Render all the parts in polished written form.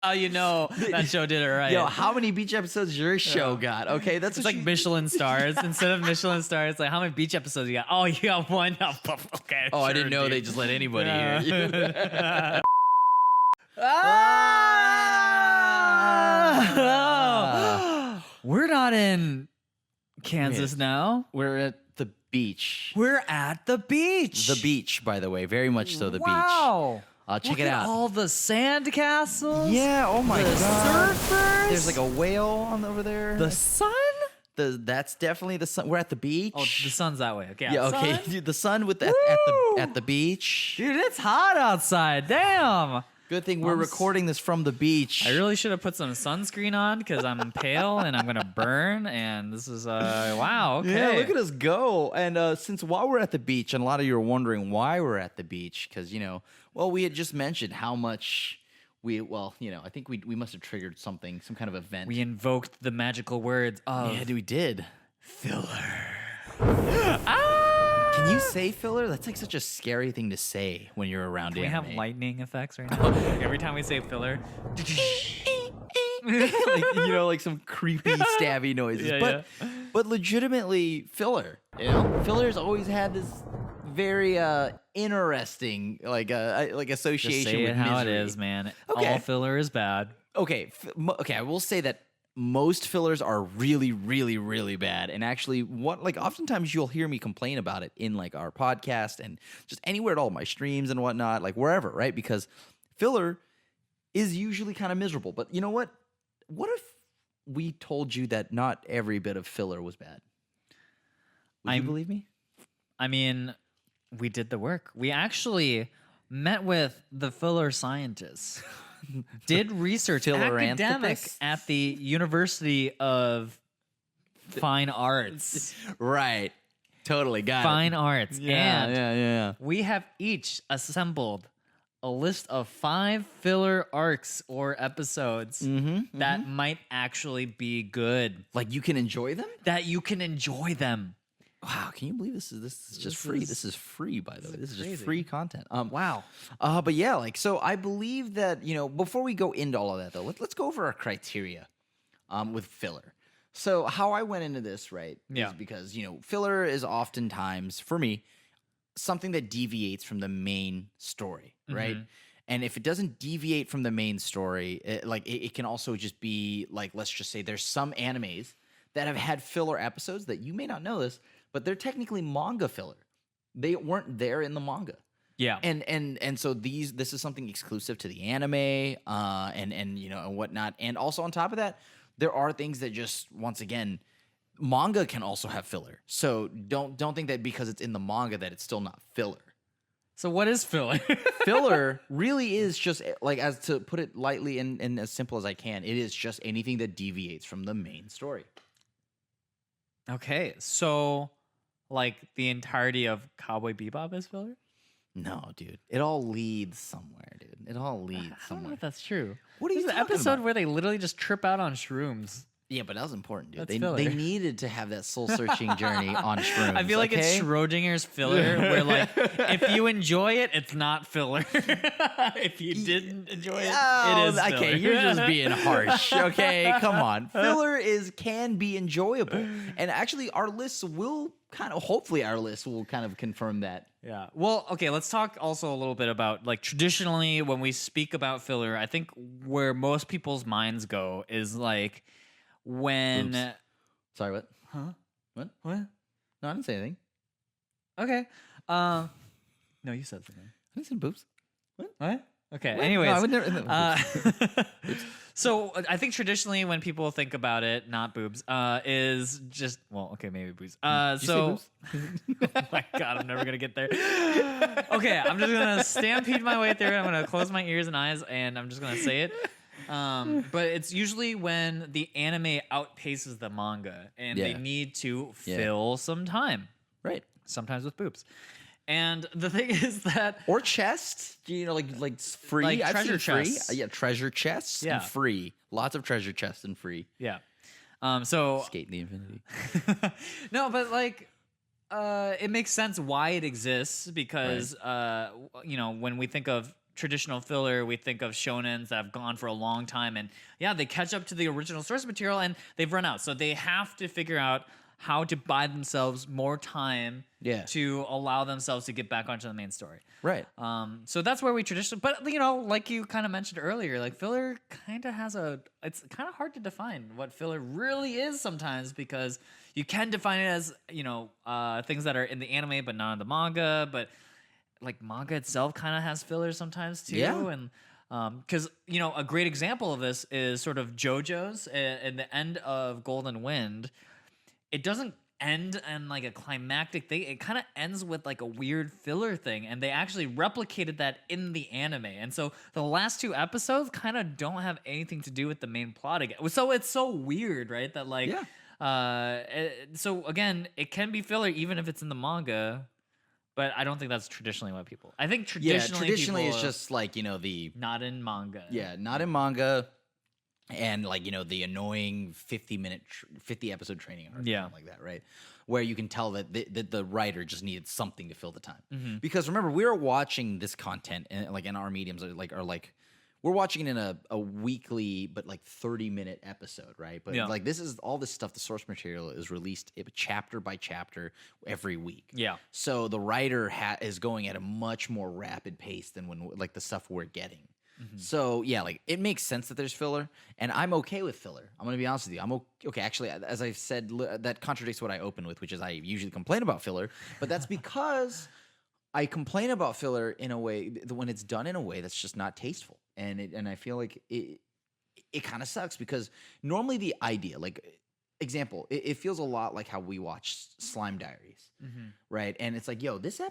Oh, that show did it right. Yo, how many beach episodes your show got? Okay, that's It's like Michelin stars. Instead of Michelin stars, like how many beach episodes you got? Oh, you got one. Oh, okay. Oh, I sure, didn't know dude. they just let anybody hear you. We're not in Kansas now. We're at the beach. We're at the beach. The beach, by the way, very much so. The Wow. beach. Check Look it at out. all the sand castles. Yeah. Oh my the god. surfers. There's like a whale on over there. the sun. That's definitely the sun. We're at the beach. Oh, the sun's that way. Okay. Yeah. Okay. Sun? Dude, the sun with the at the beach. Dude, it's hot outside. Damn. Good thing we're recording this from the beach. I really should have put some sunscreen on because I'm pale and I'm gonna burn. And this is wow. Okay. Yeah, look at us go. And since while we're at the beach, and a lot of you are wondering why we're at the beach, because we had just mentioned how much I think we must have triggered something, some kind of event. We invoked the magical words of we did. filler. Can you say filler? That's like such a scary thing to say when you're around Can we anime. have lightning effects right now? Every time we say filler. like some creepy stabby noises. Yeah, but legitimately filler. Filler's always had this very interesting association Just say with it how misery. it is, man. Okay. All filler is bad. Okay, I will say that most fillers are really, really, really bad. And actually, oftentimes you'll hear me complain about it in like our podcast and just anywhere at all, my streams and whatnot, like wherever, right? Because filler is usually kind of miserable. But you know what? What if we told you that not every bit of filler was bad? Would you believe me? I mean, we did the work. We actually met with the filler scientists. Did research, academic at the University of Fine Arts. Right. Totally. Got Fine it. Arts. Yeah, and yeah. we have each assembled a list of 5 filler arcs or episodes that might actually be good. Like you can enjoy them? That you can enjoy them. Wow, can you believe this is just free? This is free, by the way. This is just free content. Wow. But yeah, so I believe that, before we go into all of that though, let's go over our criteria with filler. So how I went into this, right, is because, filler is oftentimes, for me, something that deviates from the main story, right? And if it doesn't deviate from the main story, it can also just be like, let's just say there's some animes that have had filler episodes that you may not know this, but they're technically manga filler. They weren't there in the manga. Yeah. And so this is something exclusive to the anime, and whatnot. And also on top of that, there are things that just, once again, manga can also have filler. So don't think that because it's in the manga that it's still not filler. So what is filler? Filler really is just, like, as to put it lightly and as simple as I can, it is just anything that deviates from the main story. Okay, so like the entirety of Cowboy Bebop is filler? No, dude. It all leads somewhere, dude. It all leads I don't know somewhere. if that's true. What are you There's an talking episode about? where they literally just trip out on shrooms. Yeah, but that was important, dude. That's They filler. needed to have that soul-searching journey on shrooms. I feel like it's okay? Schrodinger's filler, where like if you enjoy it, it's not filler. If you didn't enjoy it, it is filler. Okay, you're just being harsh. Okay, come on. Filler can be enjoyable, and actually, our lists will hopefully, our list will kind of confirm that. Yeah. Well, okay, let's talk also a little bit about, like, traditionally when we speak about filler, I think where most people's minds go is like when Oops. Sorry, what? Huh? What? What? No, I didn't say anything. Okay. No, you said something. I didn't say boobs. What? Okay. What? Anyways, No, I would never. so I think traditionally when people think about it, not boobs, is just maybe boobs. Did you say boobs? Oh my god, I'm never gonna get there. Okay, I'm just gonna stampede my way through it. I'm gonna close my ears and eyes, and I'm just gonna say it. But it's usually when the anime outpaces the manga, and they need to fill some time, Right. sometimes with boobs. And the thing is that, Or chest, like free. Like I've treasure seen free. chests. Yeah, treasure chests Yeah. and free. Lots of treasure chests and free. yeah. So Skate in the infinity. no, but like, it makes sense why it exists because, when we think of traditional filler, we think of shonens that have gone for a long time, and yeah, they catch up to the original source material and they've run out. So they have to figure out how to buy themselves more time to allow themselves to get back onto the main story. Right. So that's where we traditionally, but like you kind of mentioned earlier, like filler kind of has it's kind of hard to define what filler really is sometimes, because you can define it as, things that are in the anime but not in the manga, but like manga itself kind of has fillers sometimes too. Yeah. And because a great example of this is sort of JoJo's in the end of Golden Wind. It doesn't end in like a climactic thing. It kind of ends with like a weird filler thing, and they actually replicated that in the anime. And so the last 2 episodes kind of don't have anything to do with the main plot again. So it's so weird, right? That like, so again, it can be filler even if it's in the manga. But I don't think that's traditionally what people. I think traditionally it's just like the not in manga. Yeah, not in manga. And like the annoying 50 episode training arc, something like that, right? Where you can tell that the writer just needed something to fill the time. Because remember, we are watching this content and like in our mediums are like we're watching it in a weekly but like 30-minute episode, right? But like this is all this stuff. The source material is released chapter by chapter every week. Yeah. So the writer is going at a much more rapid pace than when like the stuff we're getting. So yeah, like it makes sense that there's filler, and I'm okay with filler. I'm gonna be honest with you. I'm okay. Actually, as I've said, that contradicts what I open with, which is I usually complain about filler, but that's because I complain about filler in a way when it's done in a way that's just not tasteful, and I feel like it kind of sucks because normally the idea, like example, it feels a lot like how we watch Slime Diaries, right? And it's like, yo, this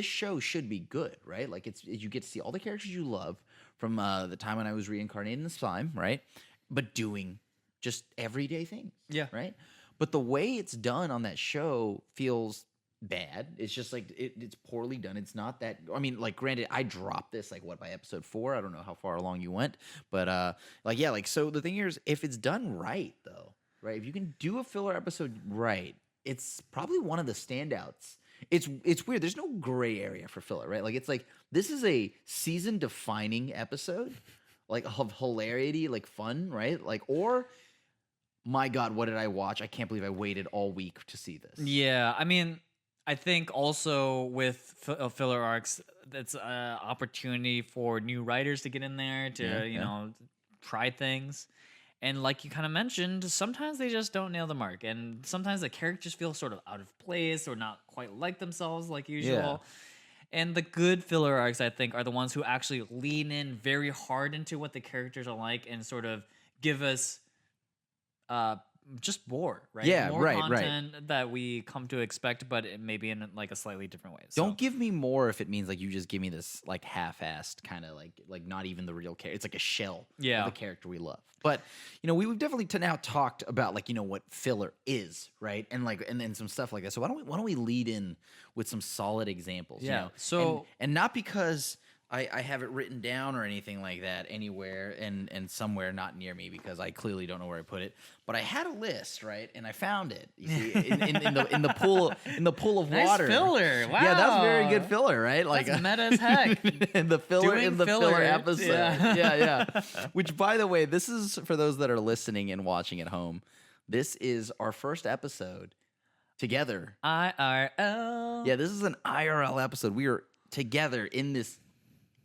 show should be good, right? Like you get to see all the characters you love from the time when I was reincarnated in the slime, right? But doing just everyday things, right? But the way it's done on that show feels bad. It's just like it's poorly done. It's not that. I mean, like, granted, I dropped this like by episode 4. I don't know how far along you went, but so the thing here is, if it's done right, though, right? If you can do a filler episode right, it's probably one of the standouts. It's weird. There's no gray area for filler, right? Like, it's like this is a season defining episode, like of hilarity, like fun, right? Like, or my God, what did I watch? I can't believe I waited all week to see this. Yeah, I mean, I think also with filler arcs, that's an opportunity for new writers to get in there to try things. And like you kind of mentioned, sometimes they just don't nail the mark. And sometimes the characters feel sort of out of place or not quite like themselves like usual. Yeah. And the good filler arcs, I think, are the ones who actually lean in very hard into what the characters are like and sort of give us just more, right? Yeah, more right, content that we come to expect, but it maybe in like a slightly different way. Don't give me more if it means like you just give me this like half-assed kind of like not even the real character. It's like a shell of the character we love. But we've definitely now talked about like what filler is, right? And like and then some stuff like that. So why don't we lead in with some solid examples? Yeah. So and not because I have it written down or anything like that anywhere and somewhere not near me because I clearly don't know where I put it. But I had a list, right? And I found it. You see, in the pool of nice water. Filler. Wow. Yeah, that's very good filler, right? Like that's meta as heck. the filler Doing in the filler episode. Yeah. Which, by the way, this is for those that are listening and watching at home. This is our first episode together. IRL. Yeah, this is an IRL episode. We are together in this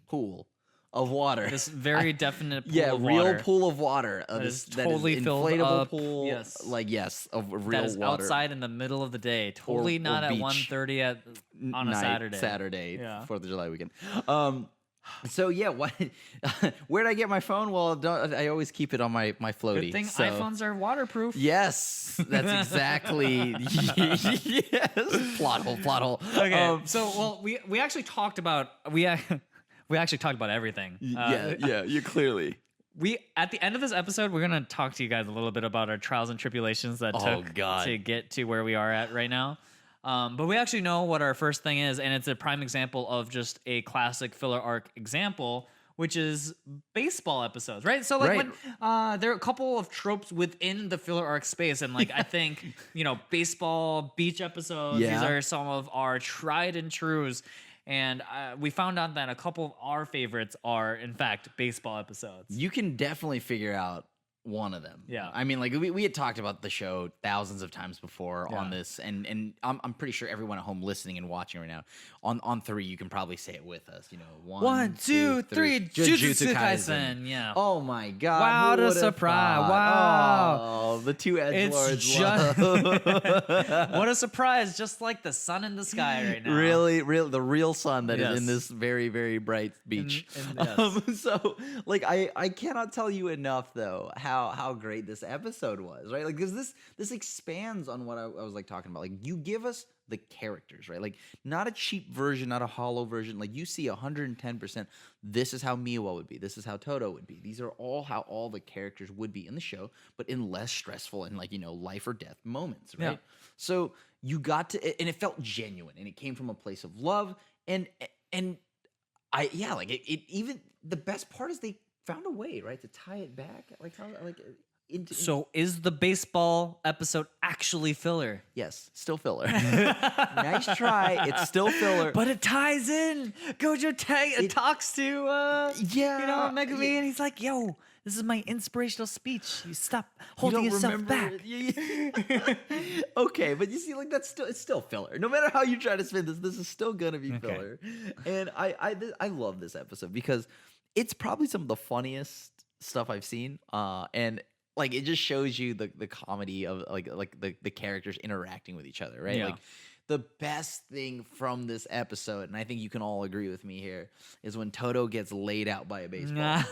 pool of water. This very definite pool of water. Yeah, real pool of water. That is totally filled up. Pool. Yes. Like, yes, of real that is water. outside in the middle of the day. Totally not at 1:30 on a Saturday. Saturday, 4th of July weekend. So yeah, where'd I get my phone? Well, I always keep it on my floaty. Good thing iPhones are waterproof. Yes, that's exactly. Yes, plot hole. Okay, we actually talked about we actually talked about everything. You clearly. At the end of this episode, we're gonna talk to you guys a little bit about our trials and tribulations that took to get to where we are at right now. But we actually know what our first thing is, and it's a prime example of just a classic filler arc example, which is baseball episodes, right? So like when there are a couple of tropes within the filler arc space, and like I think baseball beach episodes, these are some of our tried and trues. And we found out that a couple of our favorites are, in fact, baseball episodes. You can definitely figure out one of them. Yeah. I mean, like we had talked about the show thousands of times before on this, and I'm pretty sure everyone at home listening and watching right now, on 3, you can probably say it with us. You know, 1, 2, 3, Jujutsu Kaisen. Yeah. Oh my God! Wow, what a surprise! Wow. Oh, the two edgelords. It's just what a surprise! Just like the sun in the sky right now. Really, the real sun that is in this very, very bright beach. So, like, I cannot tell you enough though how great this episode was, right? Like, because this expands on what I was like talking about. Like, you give us the characters, right? Like, not a cheap version, not a hollow version. Like, you see 110%. This is how Miwa would be. This is how Todo would be. These are all how all the characters would be in the show, but in less stressful and, like, you know, life or death moments, right? Yeah. So you got to, and it felt genuine, and it came from a place of love, and I like it even the best part is they found a way, right, to tie it back, like how So is the baseball episode actually filler? Yes, still filler. Nice try. It's still filler, but it ties in. Gojo talks to you know, Megumi, and he's like, "Yo, this is my inspirational speech. You stop holding yourself back." Okay, but you see, like, it's still filler. No matter how you try to spin this is still gonna be filler. And I love this episode because it's probably some of the funniest stuff I've seen. And like, it just shows you the comedy of like the characters interacting with each other, right? Yeah. Like, the best thing from this episode, and I think you can all agree with me here, is when Todo gets laid out by a baseball.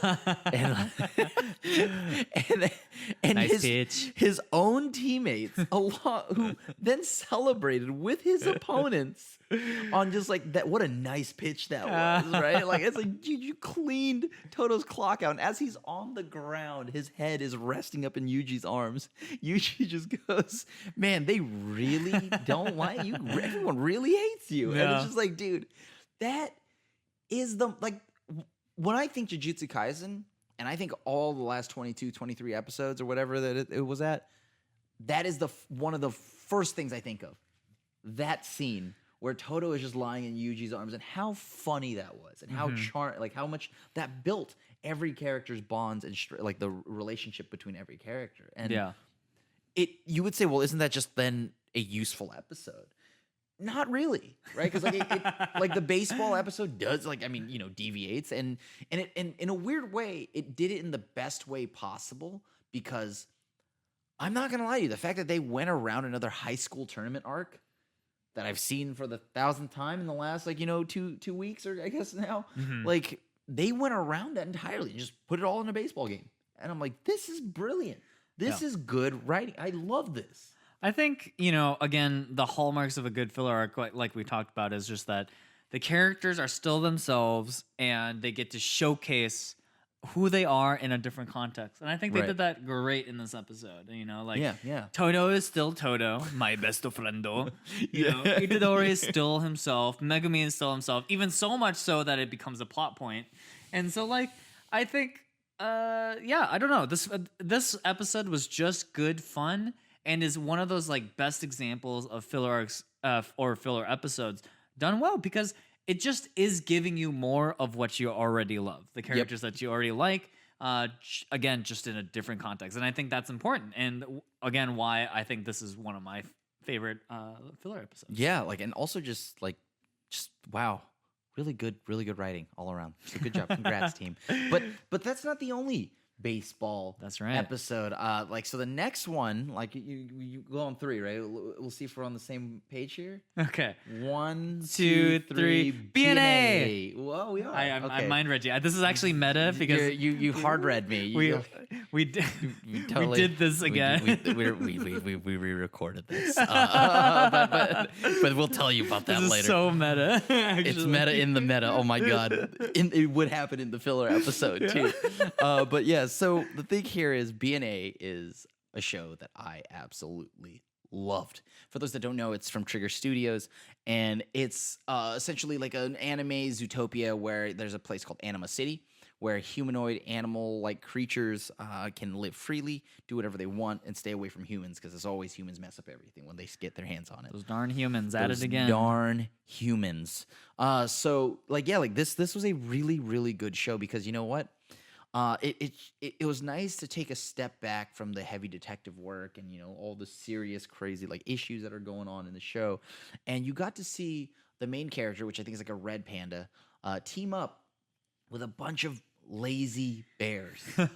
and nice his own teammates, who then celebrated with his opponents on just like that. What a nice pitch that was, right? Like, it's like you cleaned Todo's clock out, and as he's on the ground, his head is resting up in Yuji's arms. Yuji just goes, "Man, they really don't like you. Everyone really hates you." And it's just like, dude, that is when I think Jujutsu Kaisen, and I think all the last 22, 23 episodes or whatever that it was at, that is one of the first things I think of. That scene where Todo is just lying in Yuji's arms, and how funny that was, and how how much that built every character's bonds and like the relationship between every character. And you would say, well, isn't that just then a useful episode? Not really, right? Because like the baseball episode does, like, I mean, you know, deviates, and in a weird way, it did it in the best way possible, because I'm not gonna lie to you, the fact that they went around another high school tournament arc that I've seen for the 1,000th time in the last, like, you know, two weeks, or I guess now, like, they went around that entirely and just put it all in a baseball game, and I'm like, this is brilliant. This is good writing. I love this. I think, you know, again, the hallmarks of a good filler arc, like we talked about, is just that the characters are still themselves and they get to showcase who they are in a different context. And I think they did that great in this episode. You know, like, Todo is still Todo, my best friendo. You know, Itadori is still himself. Megumi is still himself, even so much so that it becomes a plot point. And so, like, I think, I don't know. This episode was just good fun, and is one of those, like, best examples of filler arcs or filler episodes done well, because it just is giving you more of what you already love, the characters that you already like, again, just in a different context. And I think that's important, and again, why I think this is one of my favorite filler episodes. Yeah, like, and also just wow, really good writing all around. So good job, congrats, team. But that's not the only baseball episode. Like, so the next one, like, you go on 3, right? We'll see if we're on the same page here. Okay. 1, 2, 3. BNA. Whoa, we are. I mind read you. This is actually meta, because you hard read me. We did this again. We re-recorded this, but we'll tell you about that later. Later. So meta. It's meta in the meta. Oh my god, it would happen in the filler episode too. But yeah. So the thing here is, BNA is a show that I absolutely loved. For those that don't know, it's from Trigger Studios, and it's essentially like an anime Zootopia where there's a place called Anima City, where humanoid animal-like creatures can live freely, do whatever they want, and stay away from humans because as always, humans mess up everything when they get their hands on it. Those darn humans at it again. Darn humans. So this was a really, really good show because you know what? It was nice to take a step back from the heavy detective work and all the serious, crazy issues that are going on in the show, and you got to see the main character, which I think is like a red panda, team up with a bunch of lazy bears. And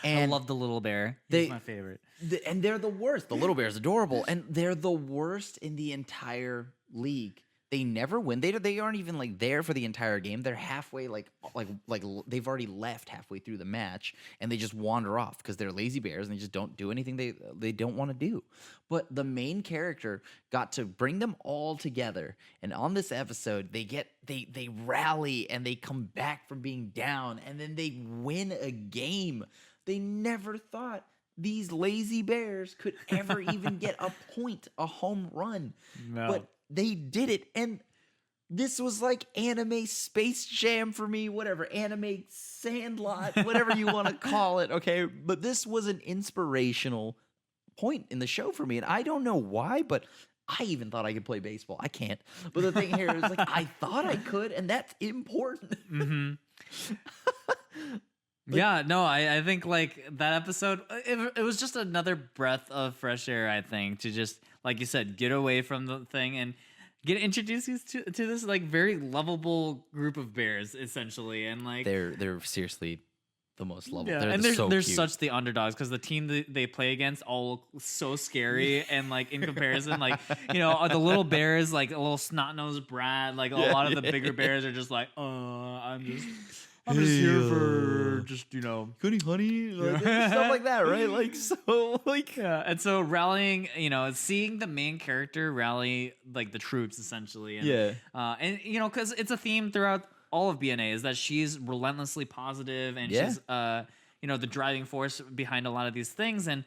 I love the little bear. He's my favorite. And they're the worst. The little bear is adorable, and they're the worst in the entire league. They never win. They aren't even there for the entire game. They're halfway like they've already left halfway through the match, and they just wander off because they're lazy bears and they just don't do anything they don't want to do. But the main character got to bring them all together, and on this episode they rally and they come back from being down, and then they win a game. They never thought these lazy bears could ever even get a home run. No. But they did it, and this was like anime Space Jam for me, whatever, anime Sandlot, whatever you want to call it, okay? But this was an inspirational point in the show for me, and I don't know why, but I even thought I could play baseball. I can't. But the thing here is, I thought I could, and that's important. Mm-hmm. Yeah, no, I think that episode, it was just another breath of fresh air, I think, to just, like you said, get away from the thing and get introduced to this very lovable group of bears, essentially. And they're seriously the most lovable. Yeah, and they're such the underdogs because the team they play against all look so scary and in comparison, the little bears, a little snot-nosed Brad, a lot of the bigger bears are just I'm just here for just, honey, stuff like that, right? Yeah. And so rallying, seeing the main character rally the troops essentially. And, and because it's a theme throughout all of BNA is that she's relentlessly positive and she's, the driving force behind a lot of these things. And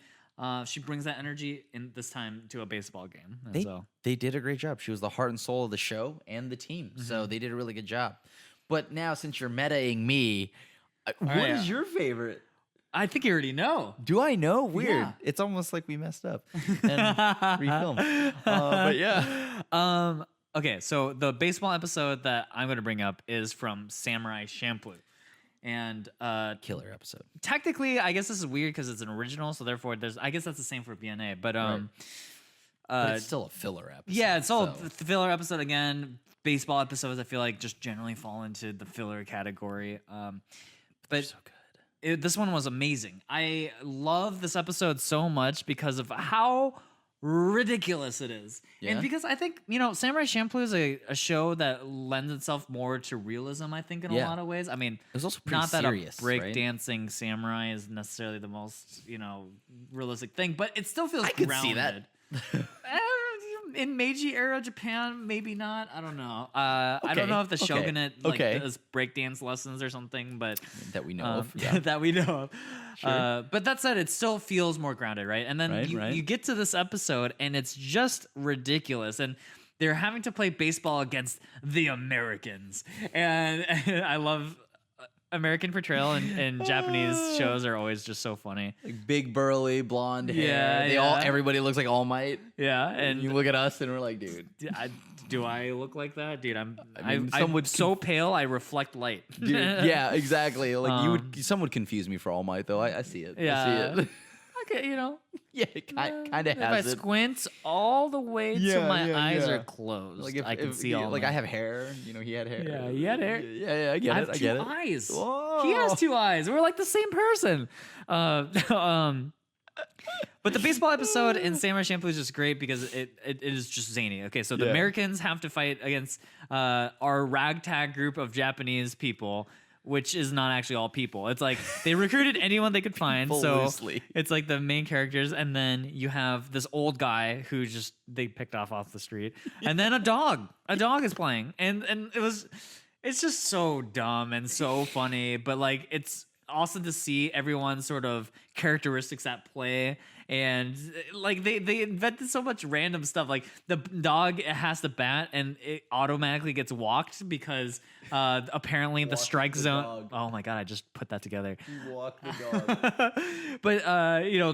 she brings that energy in this time to a baseball game. And they did a great job. She was the heart and soul of the show and the team. Mm-hmm. So they did a really good job. But now, since you're metaing me, what is your favorite? I think you already know. Do I know? Weird. Yeah. It's almost like we messed up and refilmed. But yeah. Okay, so the baseball episode that I'm going to bring up is from Samurai Champloo. And killer episode. Technically, I guess this is weird because it's an original, so therefore I guess that's the same for BNA. But but it's still a filler episode. Yeah, it's all a filler episode again. Baseball episodes, I feel just generally fall into the filler category. But so good. This one was amazing. I love this episode so much because of how ridiculous it is. Yeah. And because I think, Samurai Champloo is a show that lends itself more to realism, I think, in a lot of ways. I mean, it was also pretty not that serious, a breakdancing samurai is necessarily the most, realistic thing, but it still feels grounded. I could see that. In Meiji era Japan, maybe not. I don't know. I don't know if the shogunate does breakdance lessons or something, but that we know of. Yeah. That we know of. Sure. But that said, it still feels more grounded, right? And then you get to this episode, and it's just ridiculous. And they're having to play baseball against the Americans, and I love. American portrayal in Japanese shows are always just so funny. Big burly blonde hair. Everybody looks like All Might. Yeah, and you look at us and we're like, dude, do I look like that, dude? I'm so pale. I reflect light. Dude, yeah, exactly. Some would confuse me for All Might though. I see it. Yeah. I see it. Okay, Yeah, it kind of has if I squint all the way till my eyes are closed, I can see all. I have hair. He had hair. Yeah, he had hair. Yeah, I get it. I have two eyes. Whoa. He has two eyes. We're like the same person. But the baseball episode in Samurai Champloo is just great because it is just zany. Okay, so the Americans have to fight against our ragtag group of Japanese people, which is not actually all people. It's they recruited anyone they could find. So loosely. It's the main characters, and then you have this old guy who they picked off the street, and then a dog. A dog is playing, and it's just so dumb and so funny, but awesome to see everyone's sort of characteristics at play. And like they invented so much random stuff. Like the dog has the bat and it automatically gets walked because apparently the strike zone. dog. Oh my god, I just put that together. You walk the dog. But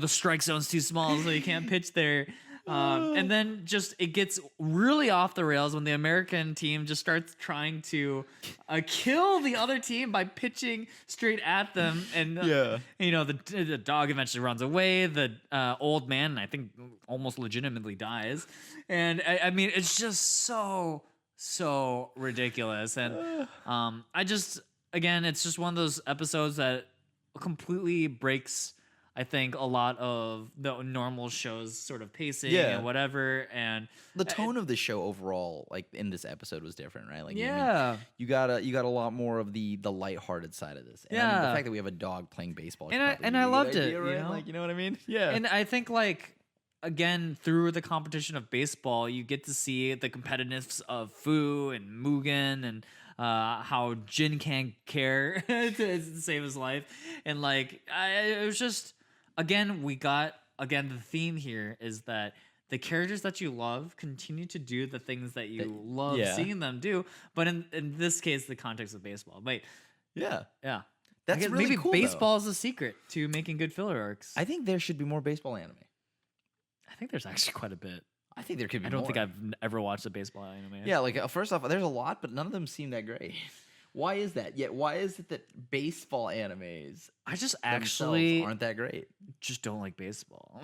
the strike zone's too small, so you can't pitch there. And then just it gets really off the rails when the American team just starts trying to kill the other team by pitching straight at them. And the dog eventually runs away. The old man, I think, almost legitimately dies. And I mean, it's just so ridiculous. And it's just one of those episodes that completely breaks, I think, a lot of the normal show's sort of pacing and whatever. And the tone of the show overall, like in this episode, was different, right? Like, you got a lot more of the lighthearted side of this. And I mean, the fact that we have a dog playing baseball, and I loved it. Right? Like, you know what I mean? Yeah. And I think, like, again, through the competition of baseball, you get to see the competitiveness of Fu and Mugen and how Jin can't care to save his life. And like, it was just. Again, the theme here is that the characters that you love continue to do the things that you love seeing them do. But in this case, the context of baseball. But yeah. That's really maybe cool, baseball is the secret to making good filler arcs. I think there should be more baseball anime. I think there's actually quite a bit. I think there could be more. I don't think I've ever watched a baseball anime. Yeah, like first off, there's a lot, but none of them seem that great. Why is that? Yet why is it that baseball animes I just actually aren't that great? Just don't like baseball.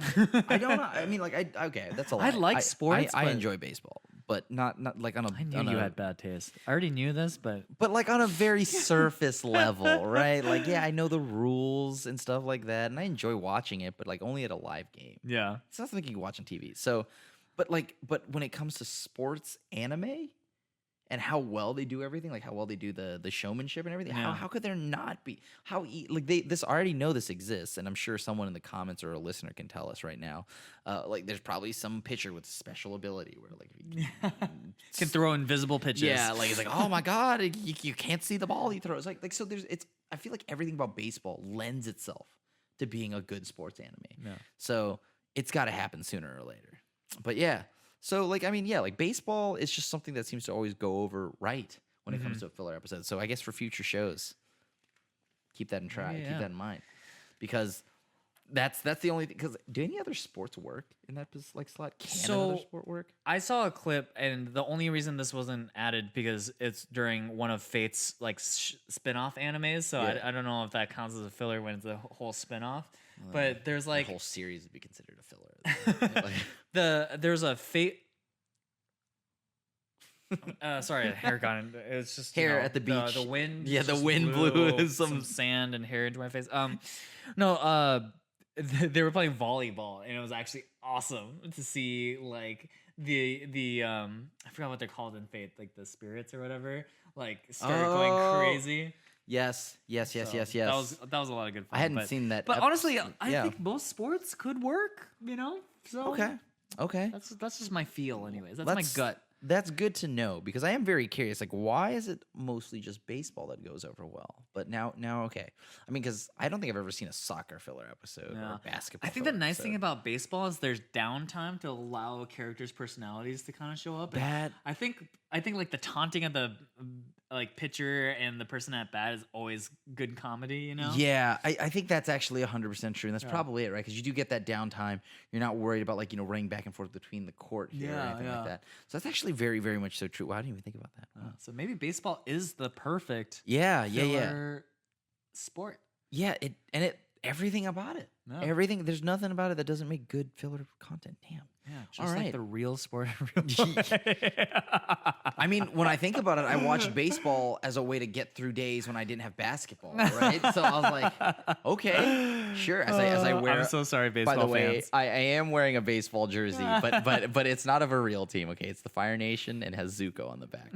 I don't know. I mean, like okay, that's a lot. I like sports. I enjoy baseball, but not like on a. I knew you had bad taste. I already knew this, but like on a very surface level, right? Like, yeah, I know the rules and stuff like that, and I enjoy watching it, but like only at a live game. Yeah, it's not something you can watch on TV. So, but when it comes to sports anime. And how well they do everything, like how well they do the showmanship and everything. How could there not be? This I already know this exists, and I'm sure someone in the comments or a listener can tell us right now. Like there's probably some pitcher with special ability where like can throw invisible pitches. Yeah, like it's like, oh my god, you can't see the ball he throws. Like so I feel like everything about baseball lends itself to being a good sports anime. Yeah. So it's got to happen sooner or later. But yeah. So, like, I mean, yeah, like baseball is just something that seems to always go over right when it comes to a filler episode. So I guess for future shows, keep that in keep that in mind, because that's the only thing. Because do any other sports work in that like slot? Can another sport work? I saw a clip, and the only reason this wasn't added because it's during one of Fate's like spin-off animes. So I don't know if that counts as a filler when it's a whole spin-off. But there's like the whole series would be considered a filler. There's a Fate. Sorry, hair gone. It's just hair at the beach. The wind. Yeah, the wind blew some sand and hair into my face. They were playing volleyball, and it was actually awesome to see like the I forgot what they're called in Fate, like the spirits or whatever, like start going crazy. Yes. That was a lot of good fun. I hadn't seen that. But honestly, I think most sports could work, So okay. That's just my feel, anyways. That's my gut. That's good to know, because I am very curious. Like, why is it mostly just baseball that goes over well? But now, okay. I mean, because I don't think I've ever seen a soccer filler episode or a basketball. I think the nice thing about baseball is there's downtime to allow characters' personalities to kind of show up. I think like the taunting of the like pitcher and the person at bat is always good comedy, Yeah, I think that's actually 100% true, and that's probably it, right? Because you do get that downtime. You're not worried about like running back and forth between the court here or anything like that. So that's actually very, very much so true. Wow, I didn't even think about that. Wow. So maybe baseball is the perfect sport. Yeah, everything about it. No. Everything. There's nothing about it that doesn't make good filler content. Damn. Yeah, just like the real sport. I mean, when I think about it, I watched baseball as a way to get through days when I didn't have basketball, right? So I was like, okay, sure. As I wear, I'm so sorry, baseball fans. By the way, fans. I am wearing a baseball jersey, but it's not of a real team. Okay, it's the Fire Nation and has Zuko on the back.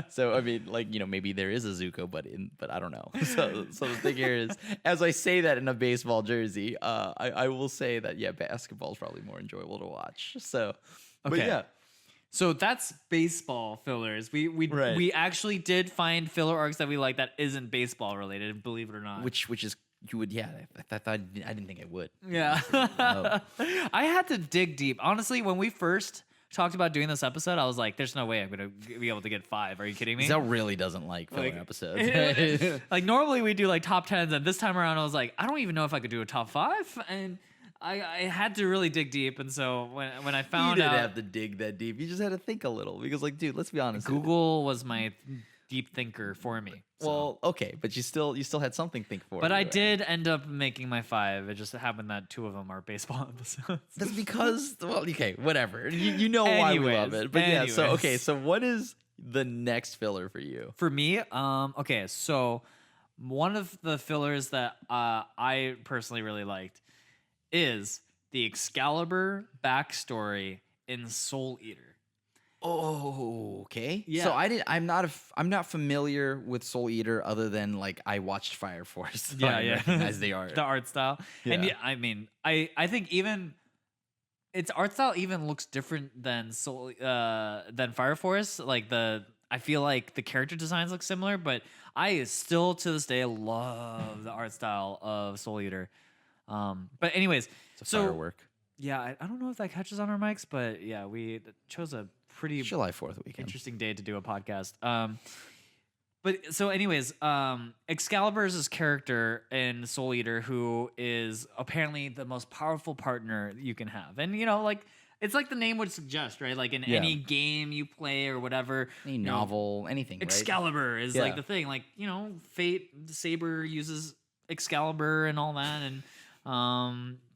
So I mean, like maybe there is a Zuko, but I don't know. So the thing here is, as I say that in a baseball jersey, I will say that basketball is probably more enjoyable to watch. So, but yeah. So that's baseball fillers. We actually did find filler arcs that we like that isn't baseball related, believe it or not. Which is you would I didn't think I would. Yeah. I had to dig deep. Honestly, when we first talked about doing this episode, I was like, there's no way I'm going to be able to get 5. Are you kidding me? Zell really doesn't like filler episodes. Like normally we do like top 10s, and this time around I was like, I don't even know if I could do a top 5, and I had to really dig deep. And so when I found you out, didn't have to dig that deep. You just had to think a little because, like, dude, let's be honest. Google was my deep thinker for me. So. Well, okay, but you still had something to think for. But I did end up making my 5. It just happened that 2 of them are baseball episodes. That's because, well, okay, whatever. You know why we love it. But yeah, so what is the next filler for you? For me, okay, so one of the fillers that I personally really liked is the Excalibur backstory in Soul Eater. Oh, okay. Yeah. So I'm not familiar with Soul Eater other than like I watched Fire Force. So I recognize the art. The art style. Yeah. And I mean, I think even its art style even looks different than than Fire Force. Like I feel like the character designs look similar, but I still to this day love the art style of Soul Eater. But anyways, it's a firework. Yeah, I don't know if that catches on our mics, but yeah, we chose a pretty July 4th weekend. Interesting day to do a podcast. But so anyways, Excalibur is this character in Soul Eater who is apparently the most powerful partner you can have. And like it's like the name would suggest, right? Like in any game you play or whatever. Any novel, anything, Excalibur right? is like the thing. Like, Fate, Saber uses Excalibur and all that, and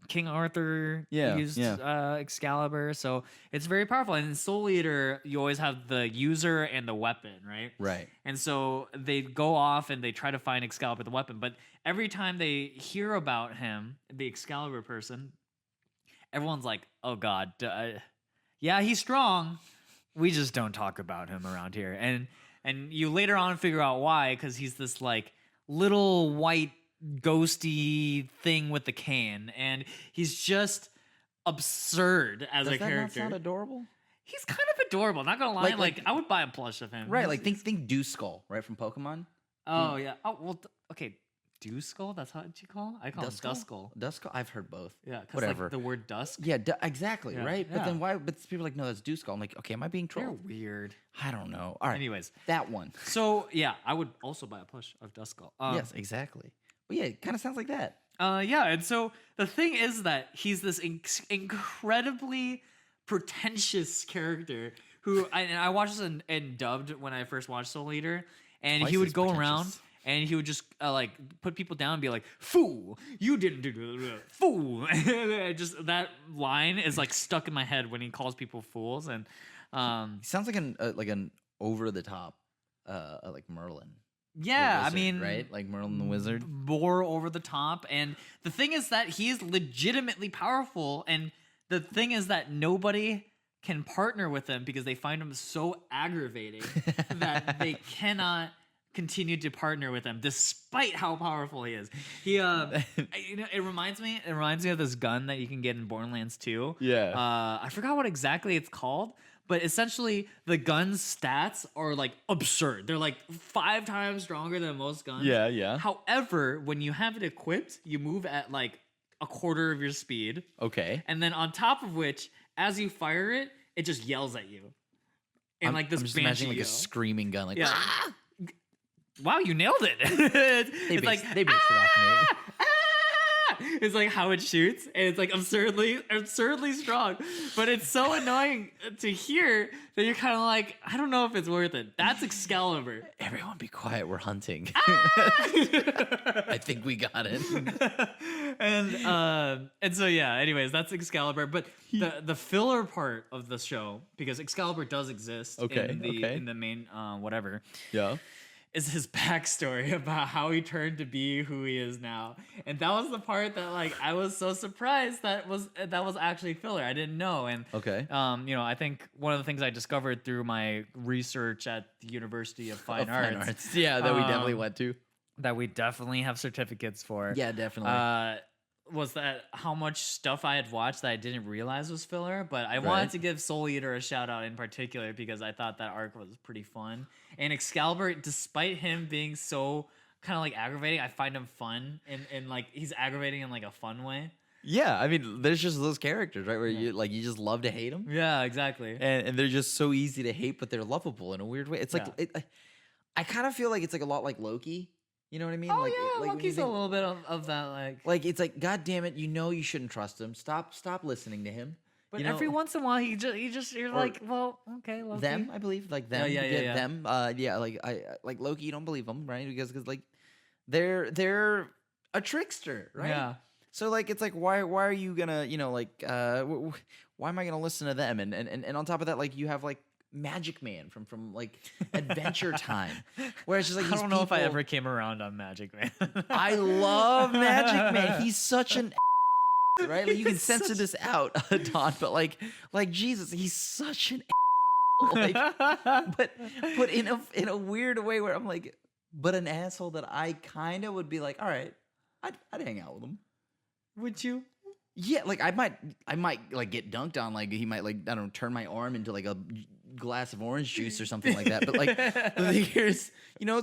King Arthur used Excalibur, so it's very powerful. And in Soul Eater, you always have the user and the weapon, right? Right. And so they go off and they try to find Excalibur, the weapon. But every time they hear about him, the Excalibur person, everyone's like, "Oh God, yeah, he's strong. We just don't talk about him around here." And you later on figure out why, because he's this like little white ghosty thing with the can, and he's just absurd as a character. Does that not sound adorable? He's kind of adorable, not gonna lie. Like I would buy a plush of him. Right, like think Dew Skull, right, from Pokemon. Oh yeah. Oh well. Okay. Dew Skull. That's how you call him. I call him Duskull. Duskull. I've heard both. Yeah. Whatever. Like the word dusk. Yeah. Exactly. Yeah, right. yeah. But then why? But people are like, no, that's Dew Skull. I'm like, okay, am I being trolled? They're weird. I don't know. All right. Anyways, that one. So yeah, I would also buy a plush of Duskull. Yes, exactly. But yeah, it kind of sounds like that. Yeah, and so the thing is that he's this incredibly pretentious character who I watched this in dubbed when I first watched Soul Eater, and he would go around and he would just like put people down and be like, "Fool, you didn't do that, fool." Just that line is like stuck in my head when he calls people fools, and he sounds like an over the top, like Merlin. Yeah, wizard, I mean, right? Like Merlin the Wizard. More over the top. And the thing is that he's legitimately powerful. And the thing is that nobody can partner with him because they find him so aggravating that they cannot continue to partner with him despite how powerful he is. He it reminds me of this gun that you can get in Borderlands 2. Yeah. I forgot what exactly it's called. But essentially, the gun's stats are like absurd. They're like 5 times stronger than most guns. Yeah, yeah. However, when you have it equipped, you move at like a quarter of your speed. Okay. And then on top of which, as you fire it, it just yells at you. And like this I'm just banshee imagining like a screaming gun, like ah! Wow, you nailed it. They based it off me. It's like how it shoots, and it's like absurdly strong. But it's so annoying to hear that you're kind of like, I don't know if it's worth it. That's Excalibur. Everyone be quiet, we're hunting. Ah! I think we got it. And so yeah, anyways, that's Excalibur. But the filler part of the show, because Excalibur does exist in the main whatever. Yeah. Is his backstory about how he turned to be who he is now. And that was the part that like I was so surprised that was actually filler. I didn't know. And I think one of the things I discovered through my research at the University of Fine Arts. Yeah, that we definitely went to. That we definitely have certificates for. Yeah, definitely. was that how much stuff I had watched that I didn't realize was filler, but I wanted to give Soul Eater a shout out in particular because I thought that arc was pretty fun. And Excalibur, despite him being so kind of like aggravating, I find him fun and like he's aggravating in like a fun way. Yeah, I mean, there's just those characters, right, where you just love to hate them. Yeah, exactly. And they're just so easy to hate, but they're lovable in a weird way. It's like I kind of feel like it's like a lot like Loki. You know what I mean? Oh like, yeah, Loki's a little bit of that like it's like, God damn it, you shouldn't trust him. Stop listening to him. But you know? every once in a while, you're like, well, okay, Loki. Them, I believe, like them, yeah. them, like I like Loki. You don't believe them, right? Because like they're a trickster, right? Yeah. So like it's like why are you gonna why am I gonna listen to them? And on top of that, like you have like Magic Man from like Adventure Time, where it's just like I don't know if I ever came around on Magic Man. I love Magic Man. He's such an right. Like you can censor this out, Don, but like Jesus, he's such an like, but in a weird way where I'm like, but an asshole that I kind of would be like, all right, I'd hang out with him. Would you? Yeah, like I might like get dunked on. Like he might like I don't know, turn my arm into like a glass of orange juice or something like that. But like the thing is,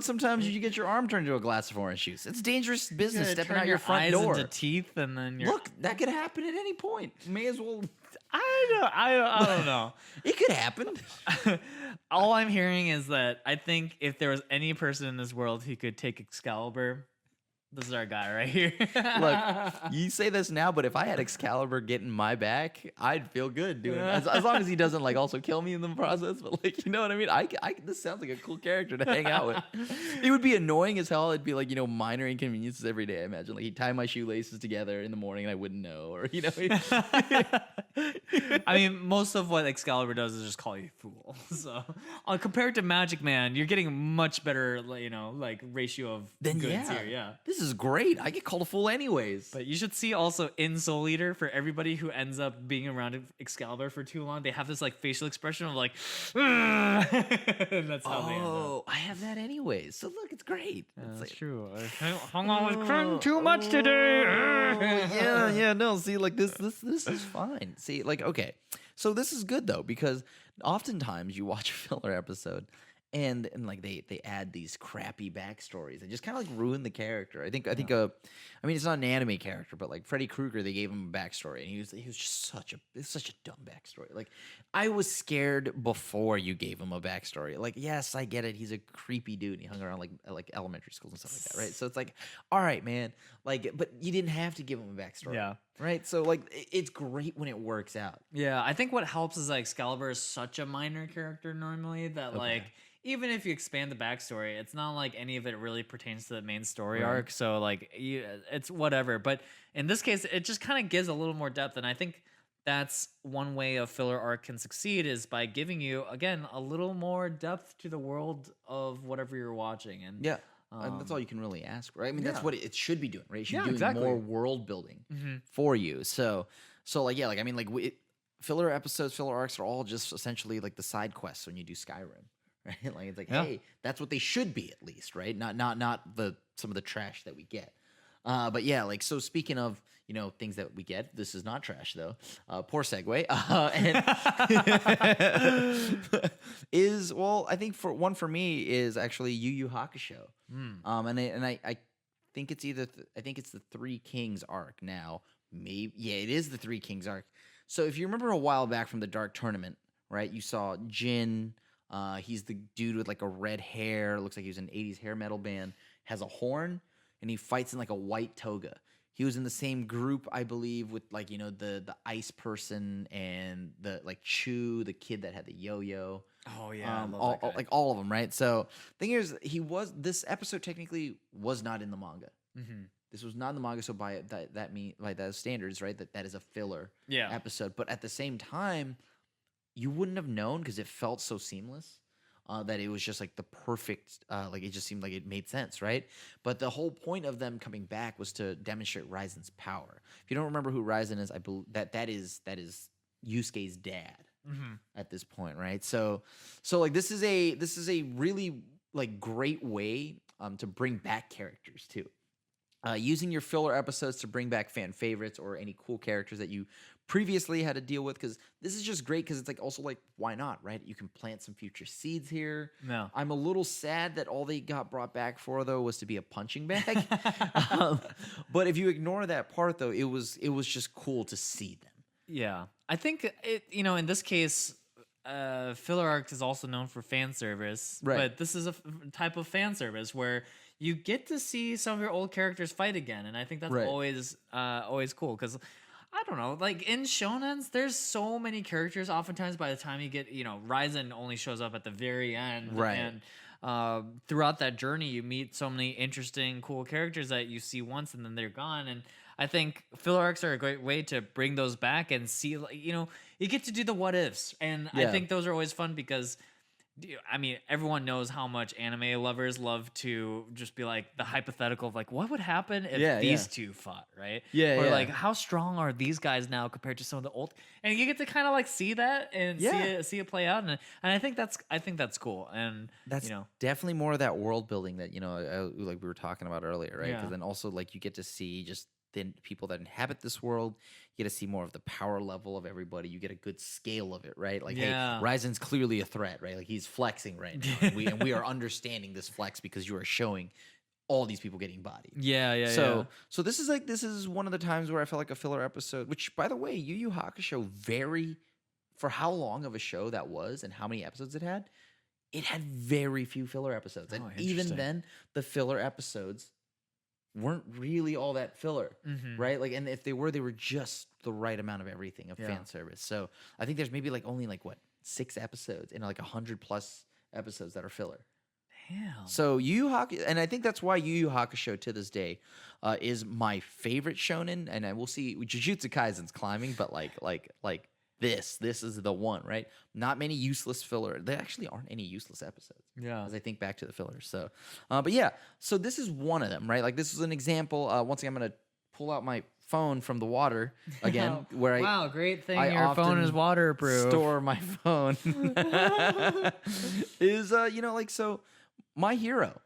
sometimes you get your arm turned into a glass of orange juice. It's dangerous business stepping out your front eyes door. Into teeth, and then look, that could happen at any point. May as well. I don't know. It could happen. All I'm hearing is that I think if there was any person in this world who could take Excalibur, this is our guy right here. Look, you say this now, but if I had Excalibur getting my back, I'd feel good doing it. As long as he doesn't like also kill me in the process. But like, you know what I mean? I this sounds like a cool character to hang out with. It would be annoying as hell. It'd be like, minor inconveniences every day. I imagine like he'd tie my shoelaces together in the morning and I wouldn't know, or I mean, most of what Excalibur does is just call you a fool. So compared to Magic Man, you're getting much better, like ratio of goods here. Yeah. This is great. I get called a fool anyways. But you should see also in Soul Eater, for everybody who ends up being around Excalibur for too long, they have this like facial expression of like, and that's how they end up. I have that anyways. So look, it's great. That's like, true. I hung on with Crim too much today. Yeah. No, see, like this is fine. See, like, okay. So this is good though, because oftentimes you watch a filler episode and like they add these crappy backstories. They just kind of like ruin the character. I think I mean, it's not an anime character, but like Freddy Krueger, they gave him a backstory, and he was just such a dumb backstory. Like I was scared before you gave him a backstory. Like, yes, I get it. He's a creepy dude. And he hung around like elementary schools and stuff like that, right? So it's like, all right, man. Like, but you didn't have to give him a backstory. Yeah. Right. So like, it's great when it works out. Yeah, I think what helps is like Excalibur is such a minor character normally that like, even if you expand the backstory, it's not like any of it really pertains to the main story arc. So like, it's whatever. But in this case, it just kind of gives a little more depth, and I think that's one way a filler arc can succeed is by giving you again a little more depth to the world of whatever you're watching. And that's all you can really ask, right? I mean, that's what it should be doing, right? It should be doing exactly. more world building for you. So like, yeah, like I mean, like filler episodes, filler arcs are all just essentially like the side quests when you do Skyrim. Right? Like it's like, hey, that's what they should be at least, right? Not some of the trash that we get. But yeah, like so. Speaking of things that we get, this is not trash though. Poor segue. I think for me is actually YuYu Hakusho. And I think it's it's the Three Kings arc now. Maybe it is the Three Kings arc. So if you remember a while back from the Dark Tournament, right? You saw Jin. He's the dude with like a red hair. Looks like he was in an 80s hair metal band. Has a horn, and he fights in like a white toga. He was in the same group, I believe, with like the ice person and the like Chu, the kid that had the yo-yo. Oh yeah, all of them, right? So thing is, this episode technically was not in the manga. This was not in the manga, so by that standards, right? That is a filler episode. But at the same time, you wouldn't have known because it felt so seamless that it was just like the perfect, like it just seemed like it made sense, right? But the whole point of them coming back was to demonstrate Raizen's power. If you don't remember who Raizen is, I believe that is Yusuke's dad at this point, right? So like this is a really like great way to bring back characters too. using your filler episodes to bring back fan favorites or any cool characters that you previously had to deal with, because this is just great, because it's like also like, why not, right? You can plant some future seeds here. No. I'm a little sad that all they got brought back for, though, was to be a punching bag. But if you ignore that part, though, it was just cool to see them. Yeah, I think it. In this case, filler arcs is also known for fan service, Right. but this is a type of fan service where you get to see some of your old characters fight again, and I think that's Right. always cool, because I don't know, like in shonens, there's so many characters. Oftentimes, by the time you get, Ryzen only shows up at the very end, Right. And throughout that journey, you meet so many interesting, cool characters that you see once and then they're gone. And I think filler arcs are a great way to bring those back and see, you get to do the what ifs, and I Yeah. think those are always fun because, everyone knows how much anime lovers love to just be like the hypothetical of like, what would happen if these two fought, right? Yeah, or yeah. like, how strong are these guys now compared to some of the old? And you get to kind of like see that and see it play out, and I think that's cool, and That's definitely more of that world building that like we were talking about earlier, right? Because Yeah. then also like you get to see just the people that inhabit this world. You get to see more of the power level of everybody. You get a good scale of it, right? Like, Yeah. hey, Ryzen's clearly a threat, right? Like he's flexing right now, and we are understanding this flex because you are showing all these people getting bodied. yeah. So this is one of the times where I felt like a filler episode. Which, by the way, Yu Yu Hakusho, for how long of a show that was and how many episodes it had very few filler episodes, and even interesting. then, the filler episodes weren't really all that filler, right? Like, and if they were just the right amount of everything of fan service. So I think there's maybe only 6 episodes in 100+ episodes that are filler. Damn. So Yu Yu Hakusho, and I think that's why Yu Yu Hakusho to this day is my favorite shonen. And I will see Jujutsu Kaisen's climbing, but this is the one, right? Not many useless filler. There actually aren't any useless episodes. Yeah. As I think back to the fillers. So, but yeah, so this is one of them, right? Like this is an example. Once again, I'm gonna pull out my phone from the water again, where Wow, great thing I your phone often is waterproof. store my phone. Is so my hero.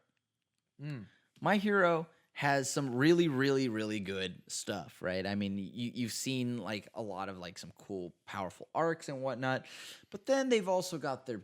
My hero has some really, really, really good stuff, right? I mean, you've seen a lot of some cool, powerful arcs and whatnot, but then they've also got their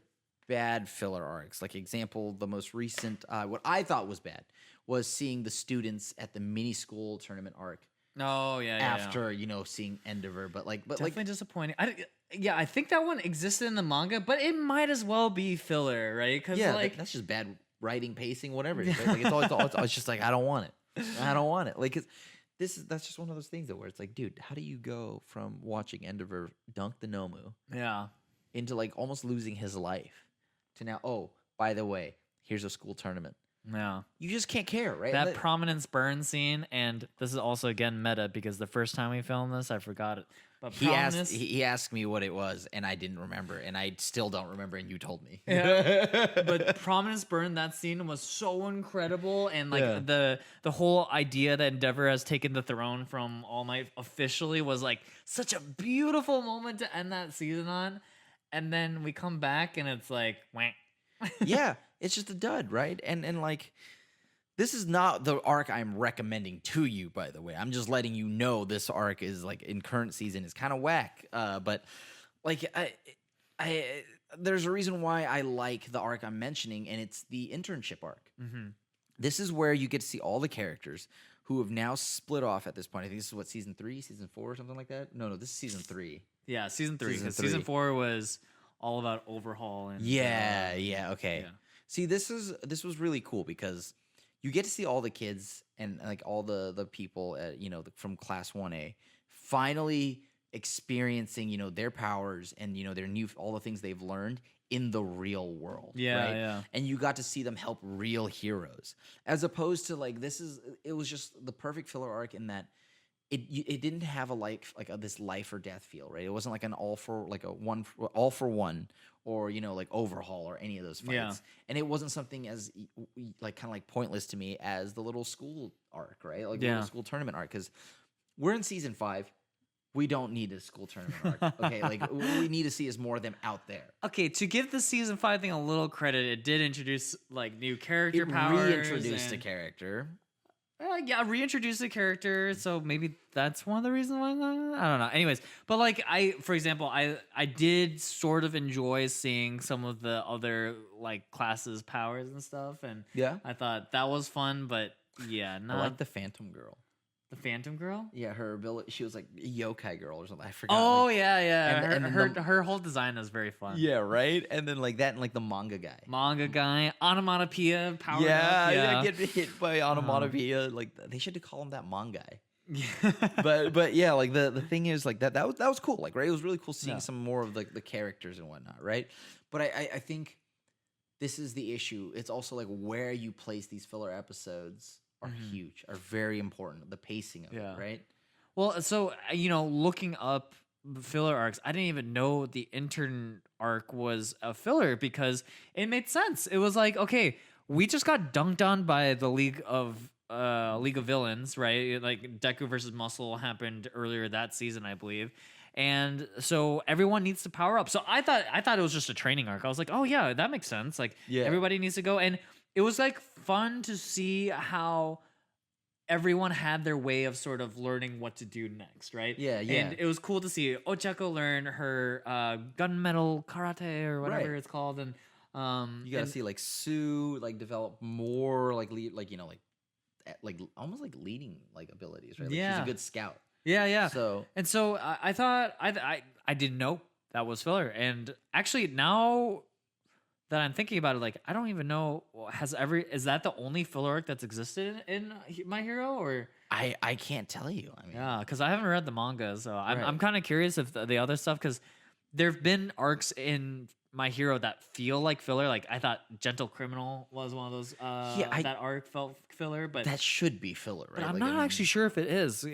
bad filler arcs. Like example, the most recent, what I thought was bad was seeing the students at the mini school tournament arc. Oh yeah. After seeing Endeavor, but definitely disappointing. I think that one existed in the manga, but it might as well be filler, right? Because that's just bad writing, pacing, whatever. Right? It's just I don't want it. I don't want it. That's just one of those things where it's dude, how do you go from watching Endeavor dunk the Nomu into almost losing his life to now, oh, by the way, here's a school tournament. Yeah. You just can't care, right? That prominence burn scene, and this is also again meta because the first time we filmed this, I forgot it. But he asked me what it was, and I didn't remember, and I still don't remember, and you told me. Yeah. But prominence burn, that scene was so incredible, and the whole idea that Endeavor has taken the throne from All Might officially was such a beautiful moment to end that season on. And then we come back, and it's wah. Yeah, it's just a dud, right? And this is not the arc I'm recommending to you, by the way. I'm just letting you know this arc is in current season is kind of whack. But I there's a reason why I like the arc I'm mentioning, and it's the internship arc. This is where you get to see all the characters who have now split off at this point. I think this is what, season 3, season 4, or something like that. No, this is season 3. Yeah, season 3. Because season 4 was all about overhaul and okay. Yeah. See, this was really cool because you get to see all the kids and all the people at, from class 1A finally experiencing, their powers and, their all the things they've learned in the real world. Yeah, right? yeah. And you got to see them help real heroes as opposed to it was just the perfect filler arc in that it didn't have a this life or death feel, right? It wasn't an all for one or overhaul or any of those fights. Yeah. And it wasn't something as kind of pointless to me as the little school arc, right? The little school tournament arc, because we're in season 5. We don't need a school tournament arc. Okay, what we need to see is more of them out there. Okay, to give the season 5 thing a little credit, it did introduce new character powers. Reintroduced a character. Yeah, reintroduce the character, so maybe that's one of the reasons why. I don't know. Anyways, but like for example, I did sort of enjoy seeing some of the other like classes' powers and stuff, and Yeah. I thought that was fun. But yeah, I not like the Phantom Girl. the Phantom Girl. Yeah, her ability. She was like a yokai girl or something. I forgot. Oh like, yeah. and Her whole design is very fun. yeah, right. And then like that, and like the manga guy. Manga guy, onomatopoeia, power Yeah, up. yeah, get hit by onomatopoeia. Like they should call him that manga guy. Yeah. But yeah, like the thing is like that was cool. Like right, it was really cool seeing Yeah. some more of the characters and whatnot. Right, but I think this is the issue. It's also like where you place these filler episodes are huge, are very important. The pacing of it, right? Well, so looking up filler arcs, I didn't even know the intern arc was a filler because it made sense. It was like, okay, we just got dunked on by the League of Villains, right? Like Deku versus Muscle happened earlier that season, I believe. And so everyone needs to power up. So I thought it was just a training arc. I was like, oh yeah, that makes sense. Like everybody needs to go. And it was like fun to see how everyone had their way of sort of learning what to do next, right? Yeah. And it was cool to see Ochako learn her gunmetal karate or whatever it's called. And you gotta see like Sue like develop more like almost like leading like abilities, right? Like, she's a good scout. Yeah. So I thought I didn't know that was filler. And actually now that I'm thinking about it, like I don't even know is that the only filler arc that's existed in My Hero, or I can't tell you. I mean, yeah, because I haven't read the manga, so I'm Right. kind of curious if the other stuff, because there've been arcs in My Hero that feel like filler. Like I thought Gentle Criminal was one of those. That arc felt filler, but that should be filler, right? but I'm Like, not I mean, actually sure if it is.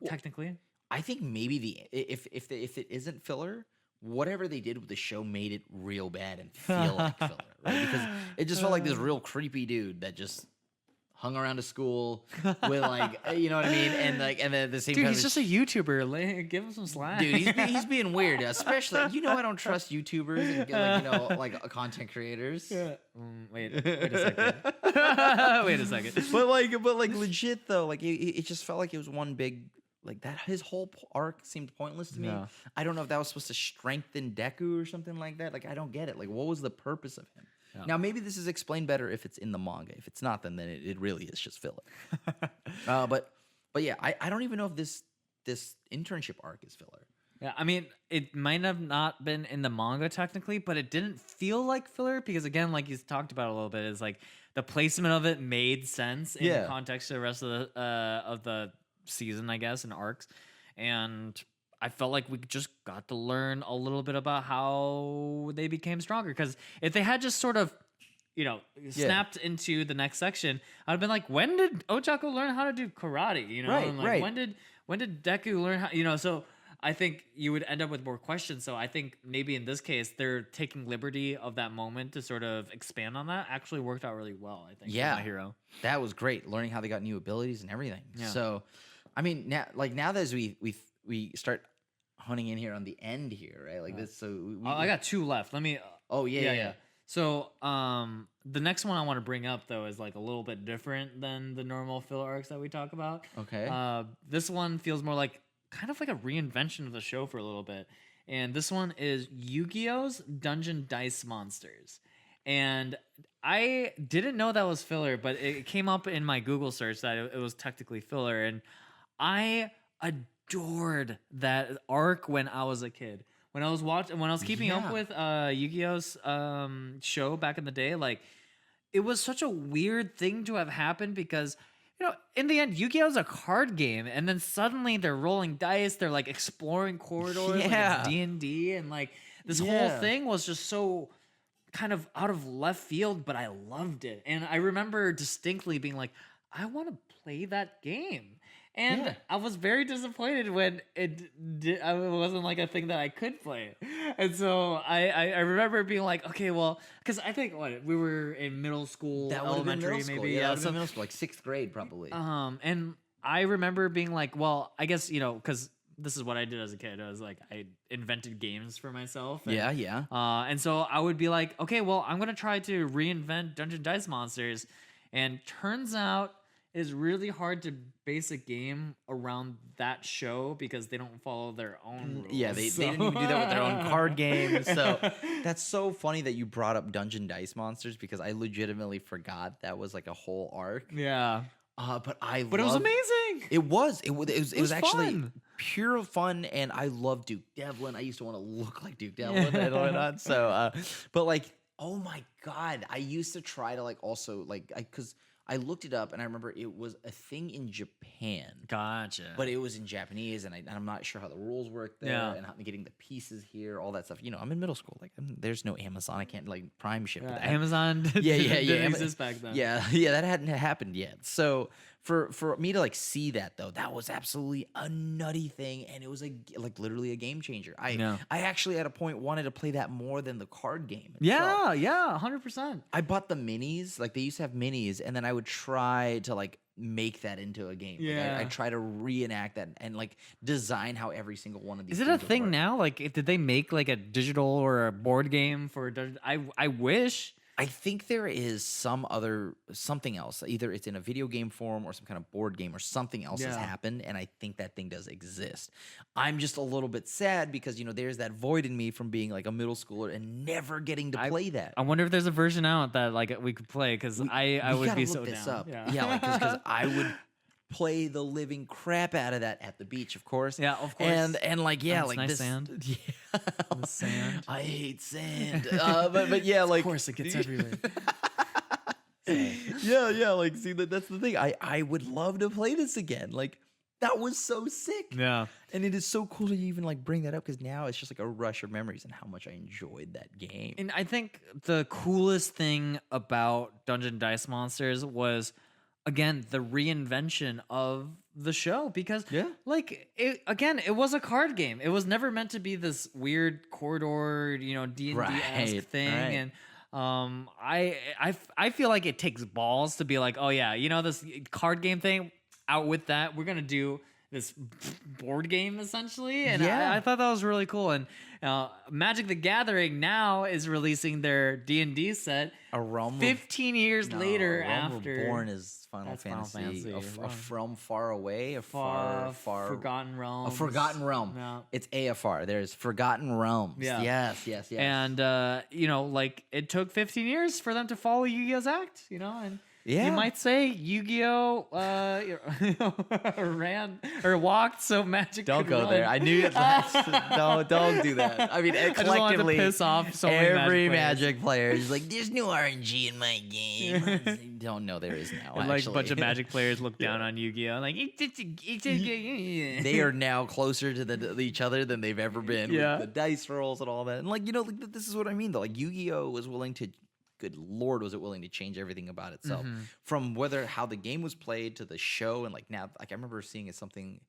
Technically. I think maybe if it isn't filler, whatever they did with the show made it real bad and feel like filler, right? Because it just felt like this real creepy dude that just hung around a school with like, you know what I mean, and then at the same Dude, time, he's just a YouTuber. Give him some slack. dude. He's being weird, especially I don't trust YouTubers and like content creators. Yeah. Wait a second. Wait a second. But like legit though, like it just felt like it was one big. Like that, his whole arc seemed pointless to me. Yeah. I don't know if that was supposed to strengthen Deku or something like that. Like I don't get it. Like what was the purpose of him? Yeah. Now maybe this is explained better if it's in the manga. If it's not, then it really is just filler. But yeah, I don't even know if this internship arc is filler. Yeah, I mean, it might have not been in the manga technically, but it didn't feel like filler because, again, like you talked about a little bit, is like the placement of it made sense in the context of the rest of the season, I guess, and arcs. And I felt like we just got to learn a little bit about how they became stronger. Because if they had just sort of, snapped into the next section, I'd have been like, when did Ochako learn how to do karate? Right, and like, right. When did Deku learn how? So I think you would end up with more questions. So I think maybe in this case, they're taking liberty of that moment to sort of expand on that. Actually worked out really well, I think. Yeah, My Hero. That was great. Learning how they got new abilities and everything. Yeah. So, I mean, now that as we start honing in here on the end here, right? Like this. So I got two left. Let me. Oh yeah. So the next one I want to bring up though is like a little bit different than the normal filler arcs that we talk about. Okay. This one feels more like kind of like a reinvention of the show for a little bit, and this one is Yu-Gi-Oh's Dungeon Dice Monsters. And I didn't know that was filler, but it came up in my Google search that it was technically filler, and I adored that arc when I was a kid. When I was keeping up with Yu-Gi-Oh's show back in the day, like it was such a weird thing to have happened because in the end, Yu-Gi-Oh's a card game, and then suddenly they're rolling dice, they're like exploring corridors, like it's D&D, and like this whole thing was just so kind of out of left field, but I loved it. And I remember distinctly being like, I want to play that game. And I was very disappointed when it wasn't like a thing that I could play. And so I remember being like, okay, well, because I think we were in middle school, elementary, maybe. Yeah, middle school, like 6th grade probably. And I remember being like, well, I guess, because this is what I did as a kid. I was like, I invented games for myself. And, and so I would be like, okay, well, I'm going to try to reinvent Dungeon Dice Monsters. And turns out it is really hard to base a game around that show because they don't follow their own rules. Yeah, they didn't even do that with their own card game. So that's so funny that you brought up Dungeon Dice Monsters because I legitimately forgot that was like a whole arc. Yeah. But it was amazing. It was actually fun. pure fun, and I love Duke Devlin. I used to want to look like Duke Devlin and whatnot. So, but like, oh my god, I used to try to like also like because I looked it up and I remember it was a thing in Japan. Gotcha. But it was in Japanese, and I'm not sure how the rules work there, and how getting the pieces here, all that stuff. You know, I'm in middle school. Like, there's no Amazon. I can't like Prime ship. Amazon. Didn't exist back then. Yeah, that hadn't happened yet. So for me to like see that though, that was absolutely a nutty thing, and it was like literally a game changer. I actually at a point wanted to play that more than the card game itself. Yeah, 100%. I bought the minis. Like they used to have minis, and then I would try to like make that into a game. Yeah, like, I try to reenact that and like design how every single one of these. Is it a thing now? Like, did they make like a digital or a board game for? I wish. I think there is something else. Either it's in a video game form or some kind of board game or something else has happened, and I think that thing does exist. I'm just a little bit sad because there's that void in me from being like a middle schooler and never getting to play that. I wonder if there's a version out that like we could play because I would be so down. Up. Yeah, like because I would play the living crap out of that at the beach, of course. Yeah, of course. And like like nice this sand. Yeah, the sand. I hate sand. But yeah, like of course it gets everywhere. yeah. Like see that's the thing. I would love to play this again. Like that was so sick. Yeah, and it is so cool to even like bring that up because now it's just like a rush of memories and how much I enjoyed that game. And I think the coolest thing about Dungeon Dice Monsters was, again, the reinvention of the show because like it was a card game. It was never meant to be this weird corridor, D&D-esque thing. Right. And I feel like it takes balls to be like, oh yeah, this card game thing, out with that. We're gonna do this board game essentially, and I thought that was really cool. And Magic the Gathering now is releasing their D&D set. A realm 15 years later after Reborn is Final Fantasy. A realm far away, a far forgotten realm. A forgotten realm. Yeah. It's AFR. There's Forgotten Realms. Yeah. Yes. And like it took 15 years for them to follow Yu-Gi-Oh's act, and you might say Yu-Gi-Oh ran or walked so Magic. Don't could go run. there. I knew it. Don't do that. I mean, collectively, to piss off so every many Magic player is like, "There's no RNG in my game." Don't know there is now. And like a bunch of Magic players look down on Yu-Gi-Oh, like they are now closer to each other than they've ever been. With the dice rolls and all that. And like this is what I mean though. Like Yu-Gi-Oh was willing to. Good Lord, was it willing to change everything about itself from how the game was played to the show. And like now, like I remember seeing it something,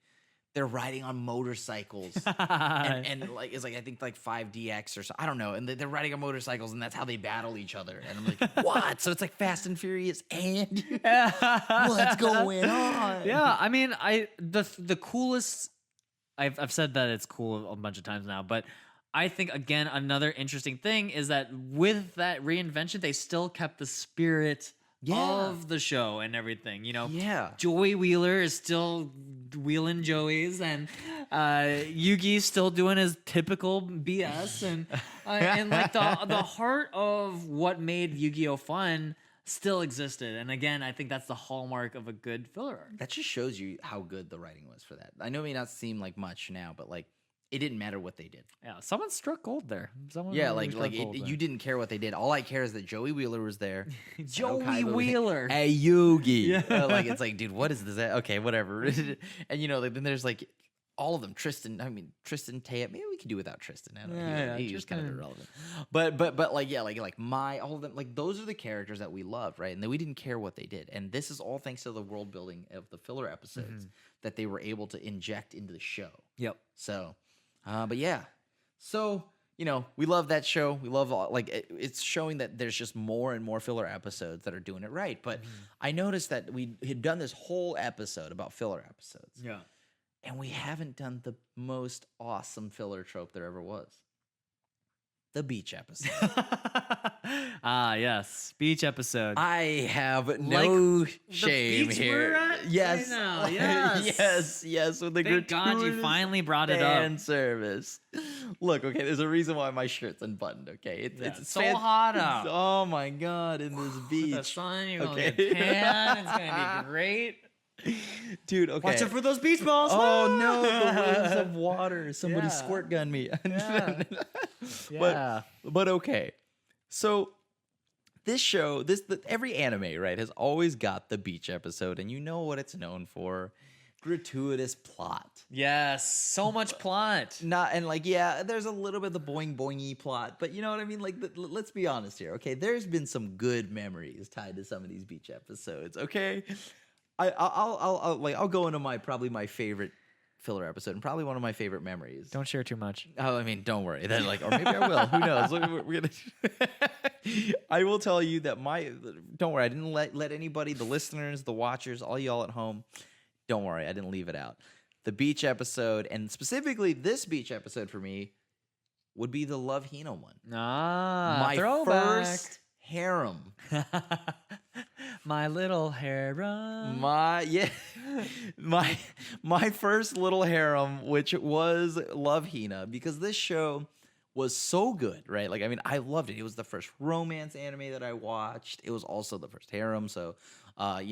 they're riding on motorcycles and like, it's like, I think like 5DX or so, I don't know. And they're riding on motorcycles and that's how they battle each other. And I'm like, what? So it's like Fast and Furious and what's going on? Yeah. I mean, the coolest, I've said that it's cool a bunch of times now, but I think, again, another interesting thing is that with that reinvention, they still kept the spirit of the show and everything. Joey Wheeler is still wheeling Joeys, and Yugi's still doing his typical BS, and like the heart of what made Yu-Gi-Oh fun still existed. And again, I think that's the hallmark of a good filler arc. That just shows you how good the writing was for that. I know it may not seem like much now, but like, it didn't matter what they did. Yeah, someone struck gold there. You didn't care what they did. All I care is that Joey Wheeler was there. Joey Wheeler, a Yugi. Like it's like, dude, what is this? Okay, whatever. And then there's like all of them. Tristan, Taya. Maybe we could do without Tristan. I don't know. He was kind of irrelevant. But like all of them. Like those are the characters that we love, right? And then we didn't care what they did. And this is all thanks to the world building of the filler episodes that they were able to inject into the show. Yep. So. But yeah, so we love that show. We love it's showing that there's just more and more filler episodes that are doing it right. But I noticed that we had done this whole episode about filler episodes. Yeah, and we haven't done the most awesome filler trope there ever was. the beach episode. Yes, beach episode. I have no shame beach here. we're at Yes, right now, yes. With the Thank God you gratuitous finally brought it up. fan service. Look, okay, there's a reason why my shirt's unbuttoned. Okay, it's so hot out. Oh my God, in this beach, The sun, you're gonna Okay. get tan. It's gonna be great. dude. Okay, Watch out for those beach balls. Oh no, the waves of water. Somebody Yeah. squirt gun me. Yeah. But okay. So this show, every anime, right, has always got the beach episode, and you know what it's known for. Gratuitous plot. Yes, so much plot. There's a little bit of the boing boingy plot, but you know what I mean. Like, let's be honest here, okay? There's been some good memories tied to some of these beach episodes, okay? I'll go into my favorite filler episode and probably one of my favorite memories. Don't share too much. Oh, I mean, don't worry. Then or maybe I will. Who knows? We're gonna. I will tell you that don't worry. I didn't let anybody, the listeners, the watchers, all y'all at home. Don't worry, I didn't leave it out. The beach episode, and specifically this beach episode for me, would be the Love Hina one. My throwback. first harem. My little harem. My first little harem, which was Love Hina, because this show was so good, right? Like, I mean, I loved it. It was the first romance anime that I watched. It was also the first harem, so I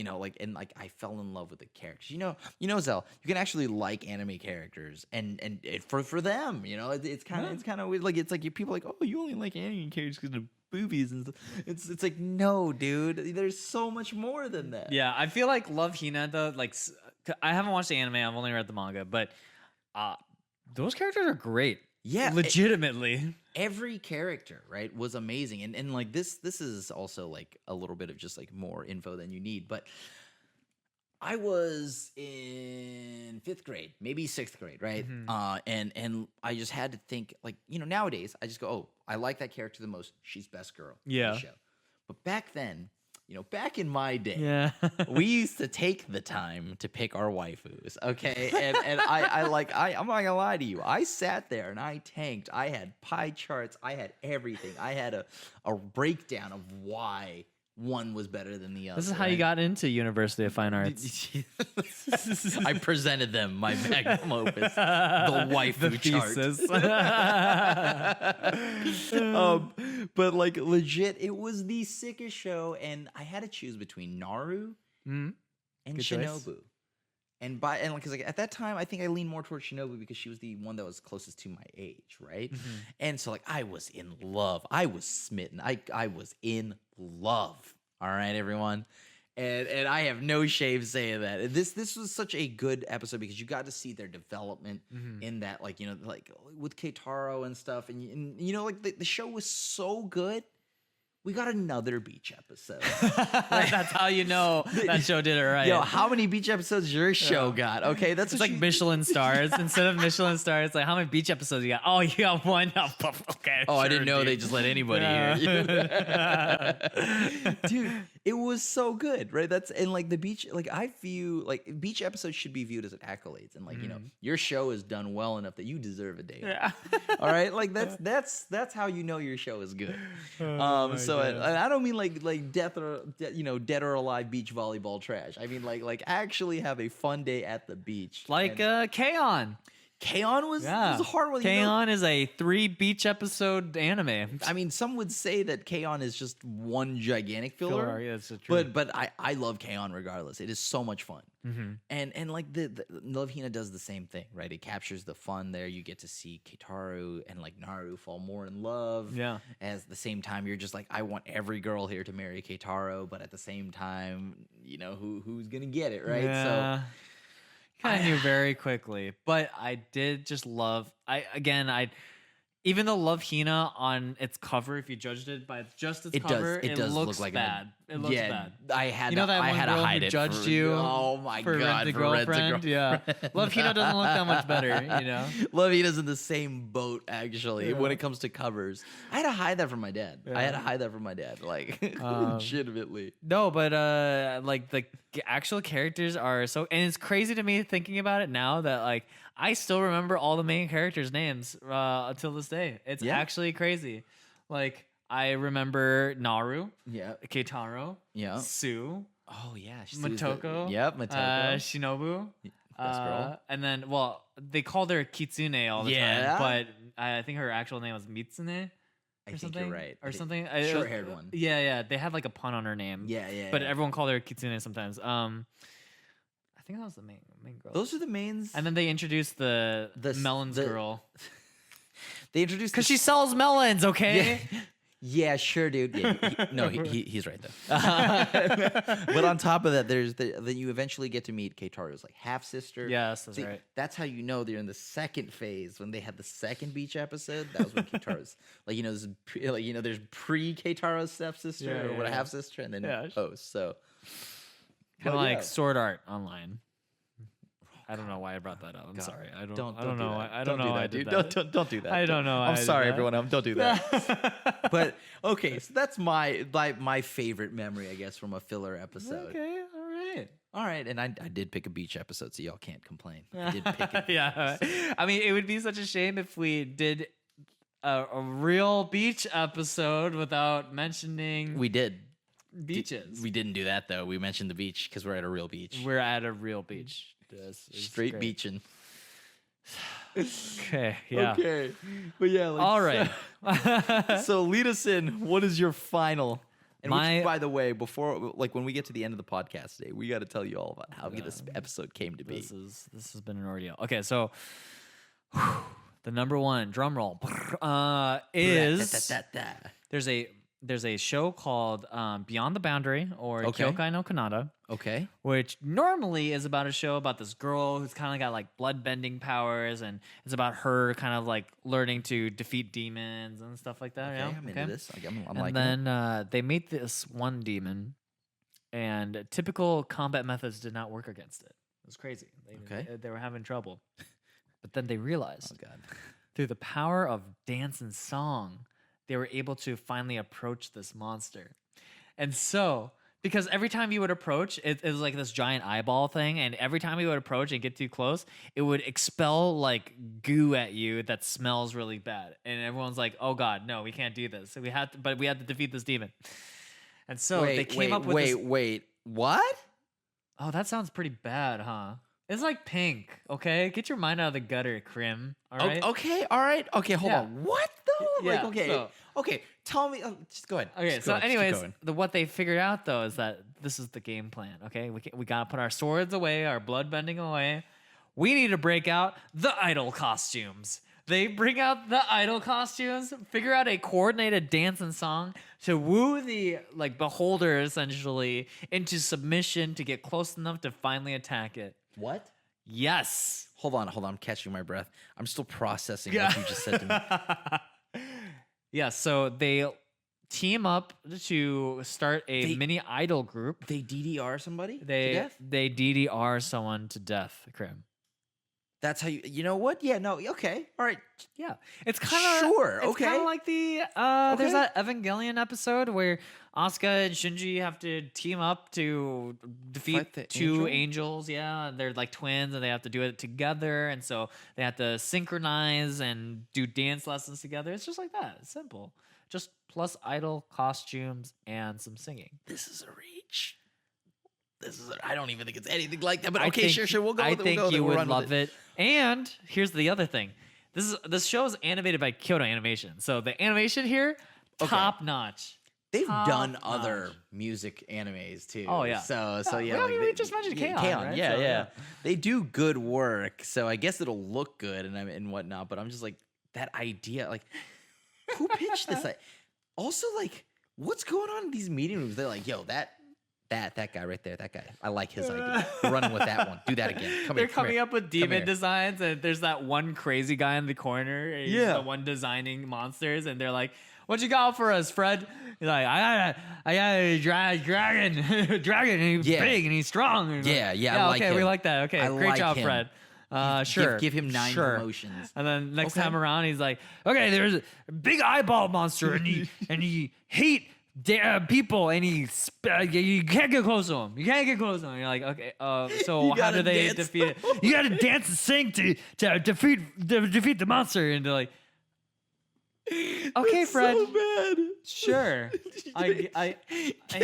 fell in love with the characters. You know, Xell, you can actually like anime characters, and for them, it's kind of weird. Like, it's like people are like, oh, you only like anime characters because of boobies and stuff. It's like, no, dude, there's so much more than that. Yeah, I feel like Love Hina though. Like, I haven't watched the anime. I've only read the manga, but those characters are great. Yeah, legitimately. Every character, right, was amazing. And like this is also like a little bit of just like more info than you need. But I was in 5th grade, maybe 6th grade, right? Mm-hmm. And I just had to think, like, nowadays I just go, oh, I like that character the most. She's best girl in the show. But back then, back in my day, we used to take the time to pick our waifus, okay? And I'm not gonna lie to you. I sat there and I tanked. I had pie charts. I had everything. I had a breakdown of why one was better than the other. This is how you got into University of Fine Arts. I presented them my magnum opus, the waifu chart. But like legit, it was the sickest show, and I had to choose between Naru and Good Shinobu. choice. And because like at that time, I think I leaned more towards Shinobu because she was the one that was closest to my age, right? And so like I was in love. I was smitten. I was in love. All right, everyone. And I have no shame saying that. This was such a good episode because you got to see their development in that, like, like with Keitaro and stuff. And like the show was so good. We got another beach episode. That's how you know that show did it right. Yo, how many beach episodes your show got? Okay, that's it's like Michelin stars. Instead of Michelin stars, like how many beach episodes you got? Oh, you got one. Oh, okay. Oh, sure, I didn't know dude. they just let anybody hear you. Dude, it was so good, right? And the beach, like I view like beach episodes should be viewed as accolades, and like your show is done well enough that you deserve a day. Yeah. All right, like that's how you know your show is good. So I don't mean like dead or alive beach volleyball trash. I mean like actually have a fun day at the beach. Like K-On! K-On! was a hard one. K-On! Is a 3 beach episode anime. I mean, some would say that K-On! Is just one gigantic filler. Yeah, that's true. But I love K-On! Regardless. It is so much fun. And like the Love Hina does the same thing, right? It captures the fun there. You get to see Keitaro and like Naru fall more in love. Yeah. At the same time, you're just like, I want every girl here to marry Keitaro, but at the same time, who's gonna get it, right? Yeah. So kind of knew very quickly, but I did just love. Even though Love Hina on its cover, if you judged it by just its cover, it does looks look like bad. It looks bad. I had that I one had girl to hide who it. Judged you. Oh my for god! Rent a For Girlfriend. Yeah, Love Hina doesn't look that much better. Love Hina's in the same boat actually when it comes to covers. I had to hide that from my dad. Like legitimately. No, but like the actual characters are so, and it's crazy to me thinking about it now that like I still remember all the main characters' names until this day. It's actually crazy. Like, I remember Naru, Keitaro, Sue. Oh yeah, Motoko. Motoko. Shinobu. Best girl. And then, well, they called her Kitsune all the time, but I think her actual name was Mitsune. I think you're right. Or something. Short-haired one. Yeah. They had like a pun on her name. Yeah. But everyone called her Kitsune sometimes. I think that was the main girl. Those are the mains. And then they introduced the melons girl. They introduced because she sells melons. Okay. Yeah, sure, dude. Yeah, he's right though. But on top of that, then you eventually get to meet Keitaro's like half sister. Yes, that's right. That's how you know they're in the second phase when they had the second beach episode. That was when Keitaro's there's pre Keitaro's stepsister or half sister, and then post. So kind of like Sword Art Online. I don't know why I brought that up. I'm sorry. I don't know. I don't know why I did that. Don't do that. I don't know. I'm sorry, everyone. Don't do that. But okay, so that's my favorite memory, I guess, from a filler episode. Okay, all right. And I did pick a beach episode, so y'all can't complain. I did pick it. Yeah. I mean, it would be such a shame if we did a real beach episode without mentioning. We did. Beaches. We didn't do that though. We mentioned the beach because we're at a real beach. We're at a real beach. Straight beaching. Okay, yeah. Okay. But yeah, all right. So lead us in. What is your final? And which, by the way, before when we get to the end of the podcast today, we got to tell you all about how this episode came to be. This has been an ordeal. Okay, so the number one drum roll is there's a show called Beyond the Boundary or Kyokai no Kanata. Okay. Which normally is about a show about this girl who's kind of got like blood bending powers, and it's about her kind of like learning to defeat demons and stuff like that. Okay, I'm into this. And then they made this one demon, and typical combat methods did not work against it. It was crazy. They were having trouble. But then they realized, through the power of dance and song, they were able to finally approach this monster. And so, because every time you would approach, it was like this giant eyeball thing, and every time you would approach and get too close, it would expel like goo at you that smells really bad. And everyone's like, "Oh God, no, we can't do this." So we had to defeat this demon. And so they came up with what? Oh, that sounds pretty bad, huh? It's like Pink, okay? Get your mind out of the gutter, Crim. All right. Okay. All right. Okay. Hold on. What though? Yeah, okay. Tell me. Just go ahead. Okay. Anyways, what they figured out though is that this is the game plan. Okay, we gotta put our swords away, our blood bending away. We need to break out the idol costumes. They bring out the idol costumes, figure out a coordinated dance and song to woo the beholder essentially into submission to get close enough to finally attack it. What? Yes. Hold on. I'm catching my breath. I'm still processing what you just said to me. Yeah, so they team up to start a mini idol group. They DDR somebody to death? They DDR someone to death, Crim. That's how you know what? Yeah, no, okay. All right. Yeah. It's kind of It's kind of like the there's that Evangelion episode where Asuka and Shinji have to team up to defeat two angels. Yeah, they're like twins and they have to do it together, and so they have to synchronize and do dance lessons together. It's just like that. It's simple. Just plus idol costumes and some singing. This is a reach. I don't even think it's anything like that, but okay, sure, we'll go with it. I think you would love it. And here's the other thing. This show is animated by Kyoto Animation. So the animation here, top notch. They've done other music animes too. Oh yeah. So yeah. We just mentioned K-On! Right? Yeah. They do good work. So I guess it'll look good and whatnot. But I'm just like, that idea, like, who pitched this? Also, like, what's going on in these meeting rooms? They're like, yo, that guy right there, that guy. I like his idea. We're running with that one. Do that again. They're coming up with demon designs, and there's that one crazy guy in the corner. He's the one designing monsters, and they're like, "What you got for us, Fred?" He's like, "I got a dragon, and he's big and he's strong." And I like him. We like that. Okay, great job, him. Fred. Sure. Give him 9 emotions. And then next time around, he's like, "Okay, there's a big eyeball monster, and he hate people, and you can't get close to him. You can't get close to him. You're like, okay, so how do they defeat it? You gotta dance and sing to defeat the monster. And they're like, okay, That's Fred. so bad. Sure. I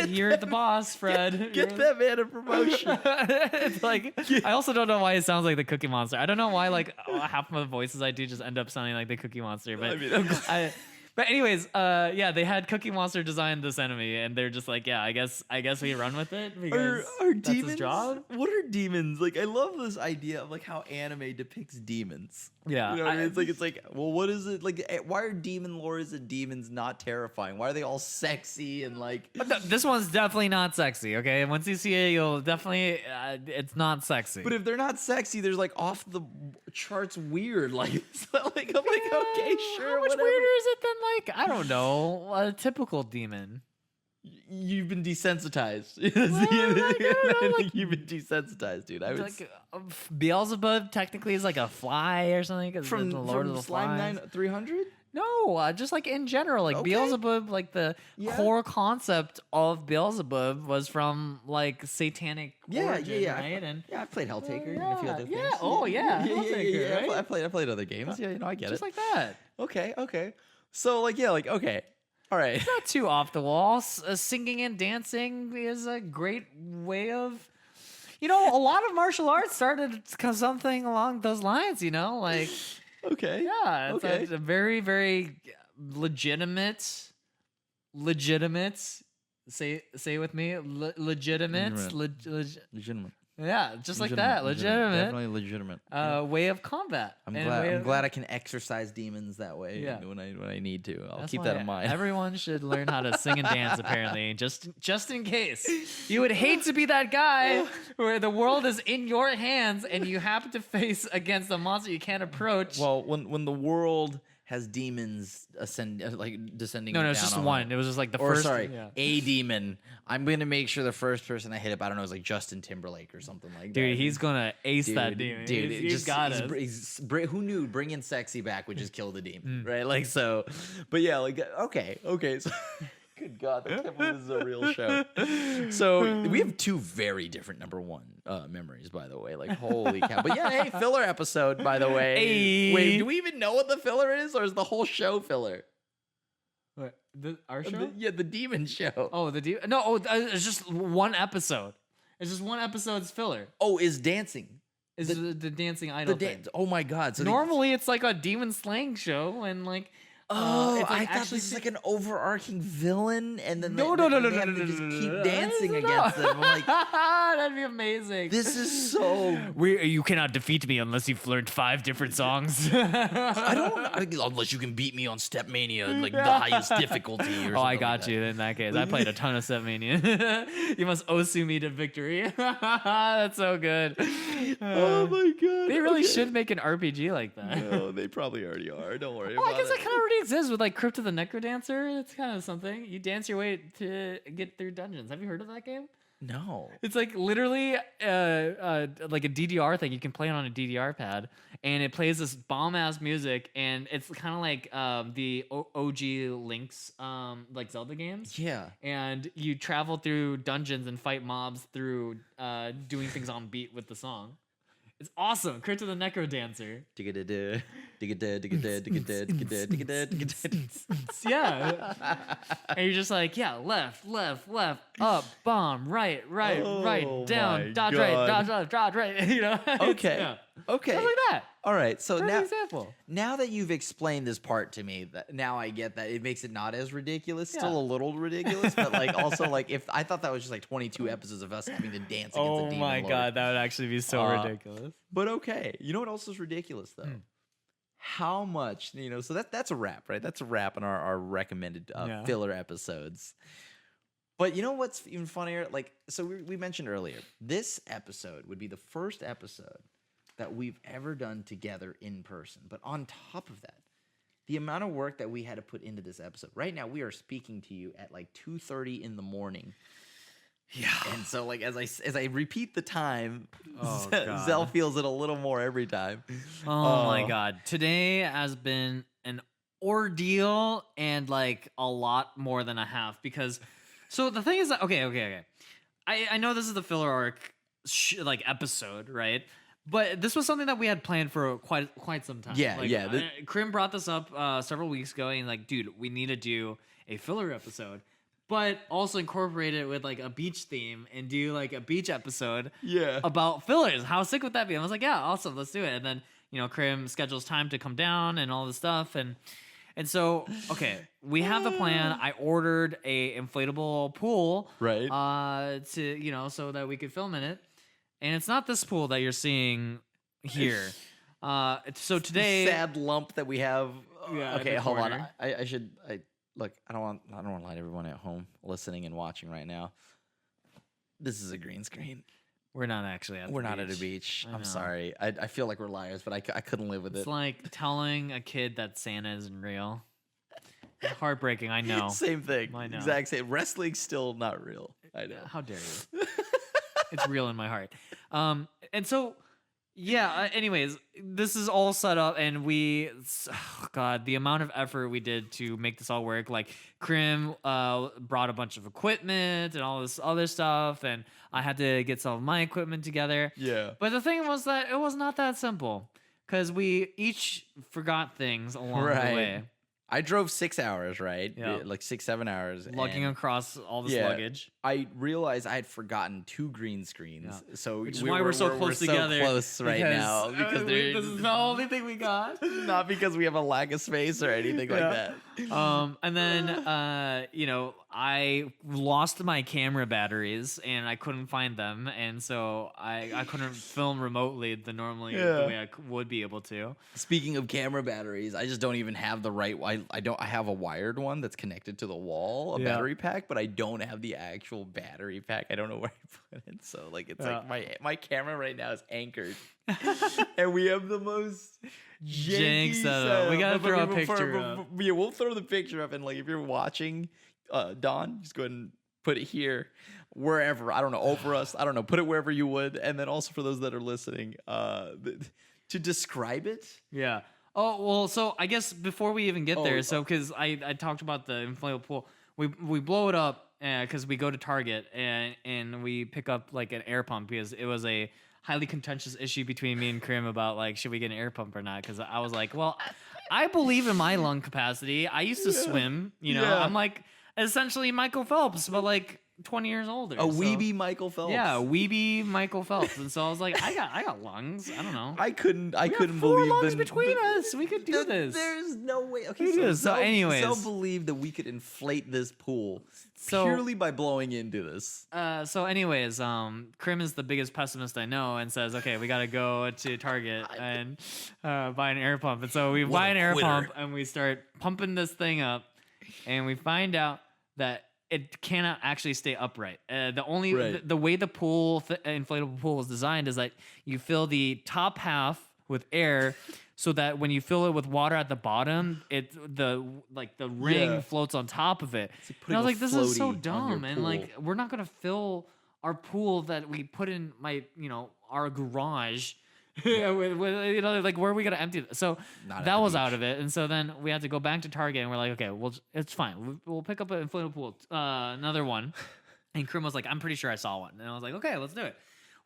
hear the boss, Fred. Get that man a promotion. It's like, I also don't know why it sounds like the Cookie Monster. I don't know why like half of the voices I do just end up sounding like the Cookie Monster. But I mean, I'm glad. But anyways, yeah, they had Cookie Monster design this enemy, and they're just like, yeah, I guess we run with it because Are that's demons? his job. What are demons? Like, I love this idea of like how anime depicts demons. Yeah, You know what I mean? It's like, well, what is it like? Why are demon lords and demons not terrifying? Why are they all sexy and like? But this one's definitely not sexy. Okay, once you see it, you'll definitely it's not sexy. But if they're not sexy, there's like off the charts weird. Like, so, like I'm like, okay, sure, how much whatever. weirder is it than like I don't know a typical demon? You've been desensitized. know, like- You've been desensitized, dude. I was Like Beelzebub technically is like a fly or something. 'Cause from the Lord of the Slime Flies. 300. No, just like in general, like Okay. Beelzebub, like the Yeah. core concept of Beelzebub was from like satanic origin, right? And Yeah, I played Helltaker and a few other things. yeah. Oh, yeah. Helltaker, right? I played other games. Yeah, you know, I get just it. like that. Okay. So like, yeah, like okay, all right. It's not too off the wall. Singing and dancing is a great way of, a lot of martial arts started something along those lines. Like. Okay. Yeah, it's Okay. a very, very legitimate. Say it with me. Legitimate. Legitimate. Yeah, just like that. Legitimate. Definitely legitimate. Way of combat. I'm glad I can exercise demons that way. Yeah. When I need to. I'll That's keep why that in mind. Everyone should learn how to sing and dance. Apparently, just in case. You would hate to be that guy where the world is in your hands and you have to face against a monster you can't approach. Well, when the world has demons descending. no, it's down just on one. them. It was just like the Or first. sorry, yeah. a demon. I'm gonna make sure the first person I hit up, I don't know, is like Justin Timberlake or something like that. Dude, he's gonna ace that demon. Dude, he's got it. Who knew bringing sexy back would just kill the demon, right? Like so, but yeah, like okay. So, good God, I can't believe this is a real show. So we have two very different number one memories, by the way. Like holy cow! But yeah, hey, filler episode, by the way. Hey. Wait, do we even know what the filler is, or is the whole show filler? What, our show? The demon show. Oh, the demon. No, it's just one episode. It's just one episode's filler. Oh, is dancing. Is the dancing idol thing. Oh my God! So Normally, it's like a demon slaying show, and like. Oh, it's like I thought actually this is like an overarching villain, and then No, they no, have to just keep no. dancing No. against them. I'm like, That'd be amazing. this is so. You cannot defeat me unless you've learned 5 different songs. Unless you can beat me on Step Mania, like the highest difficulty. Or Oh, I something got like you in that case. I played a ton of Stepmania. You must Osu me to victory. That's so good. Oh my God! They really should make an RPG like that. No, they probably already are. Don't worry Well, about I guess it. that kind of already exists with like Crypt of the Necrodancer. It's kind of something. You dance your way to get through dungeons. Have you heard of that game? No. It's like literally like a DDR thing. You can play it on a DDR pad, and it plays this bomb ass music, and it's kind of like the OG Link's like Zelda games. Yeah. And you travel through dungeons and fight mobs through doing things on beat with the song. It's awesome. Crypt of the Necrodancer. Yeah. And you're just like, yeah, left, up, bomb, right, Oh down, my dodge right, God. dodge left, dodge right. It's- Okay. yeah. Okay. Stuff like that. All right. So Perfect example. now that you've explained this part to me, now I get that it makes it not as ridiculous. Still Yeah. a little ridiculous, but like also like if I thought that was just like 22 episodes of us having to dance against a Oh demon my lord. God, that would actually be so ridiculous. But okay, you know what else is ridiculous though? How much So that's a wrap, right? That's a wrap on our recommended Yeah. filler episodes. But you know what's even funnier? Like, so we mentioned earlier, this episode would be the first episode that we've ever done together in person. But on top of that, the amount of work that we had to put into this episode. Right now, we are speaking to you at like 2:30 in the morning. Yeah. And so, like, as I repeat the time, Oh, God. Zell feels it a little more every time. Oh my God. Today has been an ordeal and like a lot more than a half because. So the thing is that okay. I know this is the filler arc like episode, right? But this was something that we had planned for quite some time. Yeah, like, yeah. Crim brought this up several weeks ago, and like, dude, we need to do a filler episode, but also incorporate it with like a beach theme and do like a beach episode. Yeah. About fillers. How sick would that be? I was like, yeah, awesome, let's do it. And then Crim schedules time to come down and all this stuff, and so okay, we have the plan. I ordered a inflatable pool, right? To so that we could film in it. And it's not this pool that you're seeing here. So today, sad lump that we have. Yeah, okay, hold on. I should. Look. I don't want to lie to everyone at home listening and watching right now. This is a green screen. We're not actually at. We're not at a beach. I'm sorry. I feel like we're liars, but I couldn't live with it. It's like telling a kid that Santa isn't real. It's heartbreaking. I know. Same thing. I know. Exact same. Wrestling's still not real. I know. How dare you? It's real in my heart. And so, yeah, anyways, this is all set up and God, the amount of effort we did to make this all work. Like Crim brought a bunch of equipment and all this other stuff. And I had to get some of my equipment together. Yeah. But the thing was that it was not that simple because we each forgot things along the way. I drove 6 hours, right? Yeah. Like 6-7 hours. Lugging across all this luggage. I realized I had forgotten 2 green screens. Yeah. So which is why we're so close together. So close right now. Because this is the only thing we got. Not because we have a lack of space or anything like that. And then, I lost my camera batteries and I couldn't find them. And so I couldn't film remotely the way I would be able to. Speaking of camera batteries, I just don't even have the right one. I have a wired one that's connected to the wall, a battery pack, but I don't have the actual battery pack. I don't know where I put it. So like it's like my camera right now is anchored. And we have the most jank setup. We gotta throw a picture up. Yeah, we'll throw the picture up, and like if you're watching, Don, just go ahead and put it here, wherever. I don't know, over us. I don't know. Put it wherever you would. And then also for those that are listening, to describe it. Yeah. Oh, well, so I guess before we even get there, so because I talked about the inflatable pool, we blow it up because we go to Target and we pick up like an air pump because it was a highly contentious issue between me and Crim about like should we get an air pump or not, because I was like, well, I believe in my lung capacity. I used to swim, I'm like essentially Michael Phelps, but like 20 years older. Weeby Michael Phelps. Yeah, weeby Michael Phelps. And so I was like, I got lungs. I don't know. I couldn't believe lungs between us. We could do this. There's no way. Okay, so anyways, Xell believed that we could inflate this pool purely by blowing into this. So anyways, Crim is the biggest pessimist I know and says, okay, we got to go to Target and buy an air pump. And so we buy an air pump and we start pumping this thing up, and we find out that it cannot actually stay upright. The way the pool, inflatable pool is designed is that you fill the top half with air, so that when you fill it with water at the bottom, the ring floats on top of it. Like and I was like, this is so dumb, and like we're not gonna fill our pool that we put in our garage. with like where are we gonna empty this? So that was out of it, and so then we had to go back to Target, and we're like, okay, well, it's fine. We'll pick up an inflatable pool, another one. And Crim was like, I'm pretty sure I saw one, and I was like, okay, let's do it.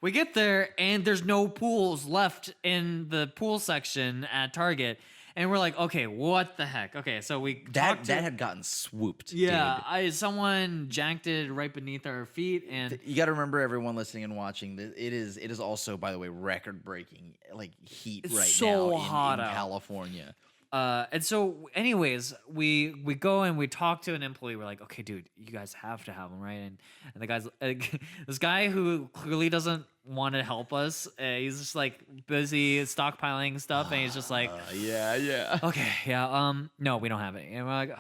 We get there, and there's no pools left in the pool section at Target. And we're like, okay, what the heck? Okay, so that had gotten swooped. Yeah, dude. Someone janked it right beneath our feet, and you got to remember, everyone listening and watching, it is also, by the way, record breaking like heat right so now hot in California. And so, anyways, we go and we talk to an employee. We're like, okay, dude, you guys have to have them, right? And the guy's this guy who clearly doesn't want to help us. He's just like busy stockpiling stuff, and he's just like, yeah. Okay, yeah, no, we don't have any. And we're like,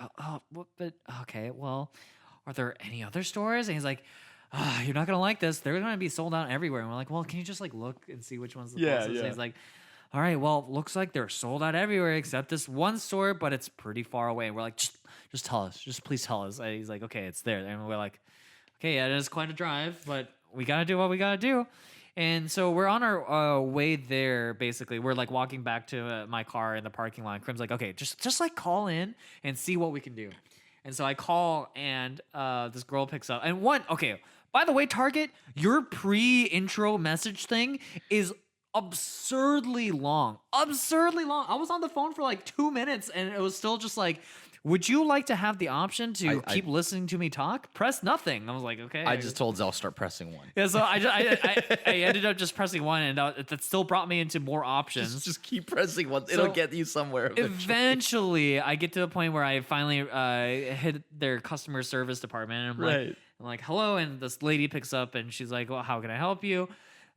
but okay, well, are there any other stores? And he's like, you're not gonna like this. They're gonna be sold out everywhere. And we're like, well, can you just like look and see which one's the closest? And he's like, all right, well, looks like they're sold out everywhere except this one store, but it's pretty far away. And we're like, just tell us. Just please tell us. And he's like, okay, it's there. And we're like, okay, yeah, it is quite a drive, but we got to do what we got to do. And so we're on our way there. Basically, we're like walking back to my car in the parking lot. Crim's like, okay, just like call in and see what we can do. And so I call, and this girl picks up. And okay, by the way, Target, your pre-intro message thing is absurdly long. Absurdly long. I was on the phone for like 2 minutes, and it was still just like, would you like to have the option to keep listening to me talk? Press nothing. I was like, okay. I just told Xell start pressing 1. Yeah, so I ended up just pressing 1, and that still brought me into more options. Just keep pressing 1. It'll get you somewhere eventually. I get to a point where I finally hit their customer service department, and I'm like, hello, and this lady picks up, and she's like, well, how can I help you?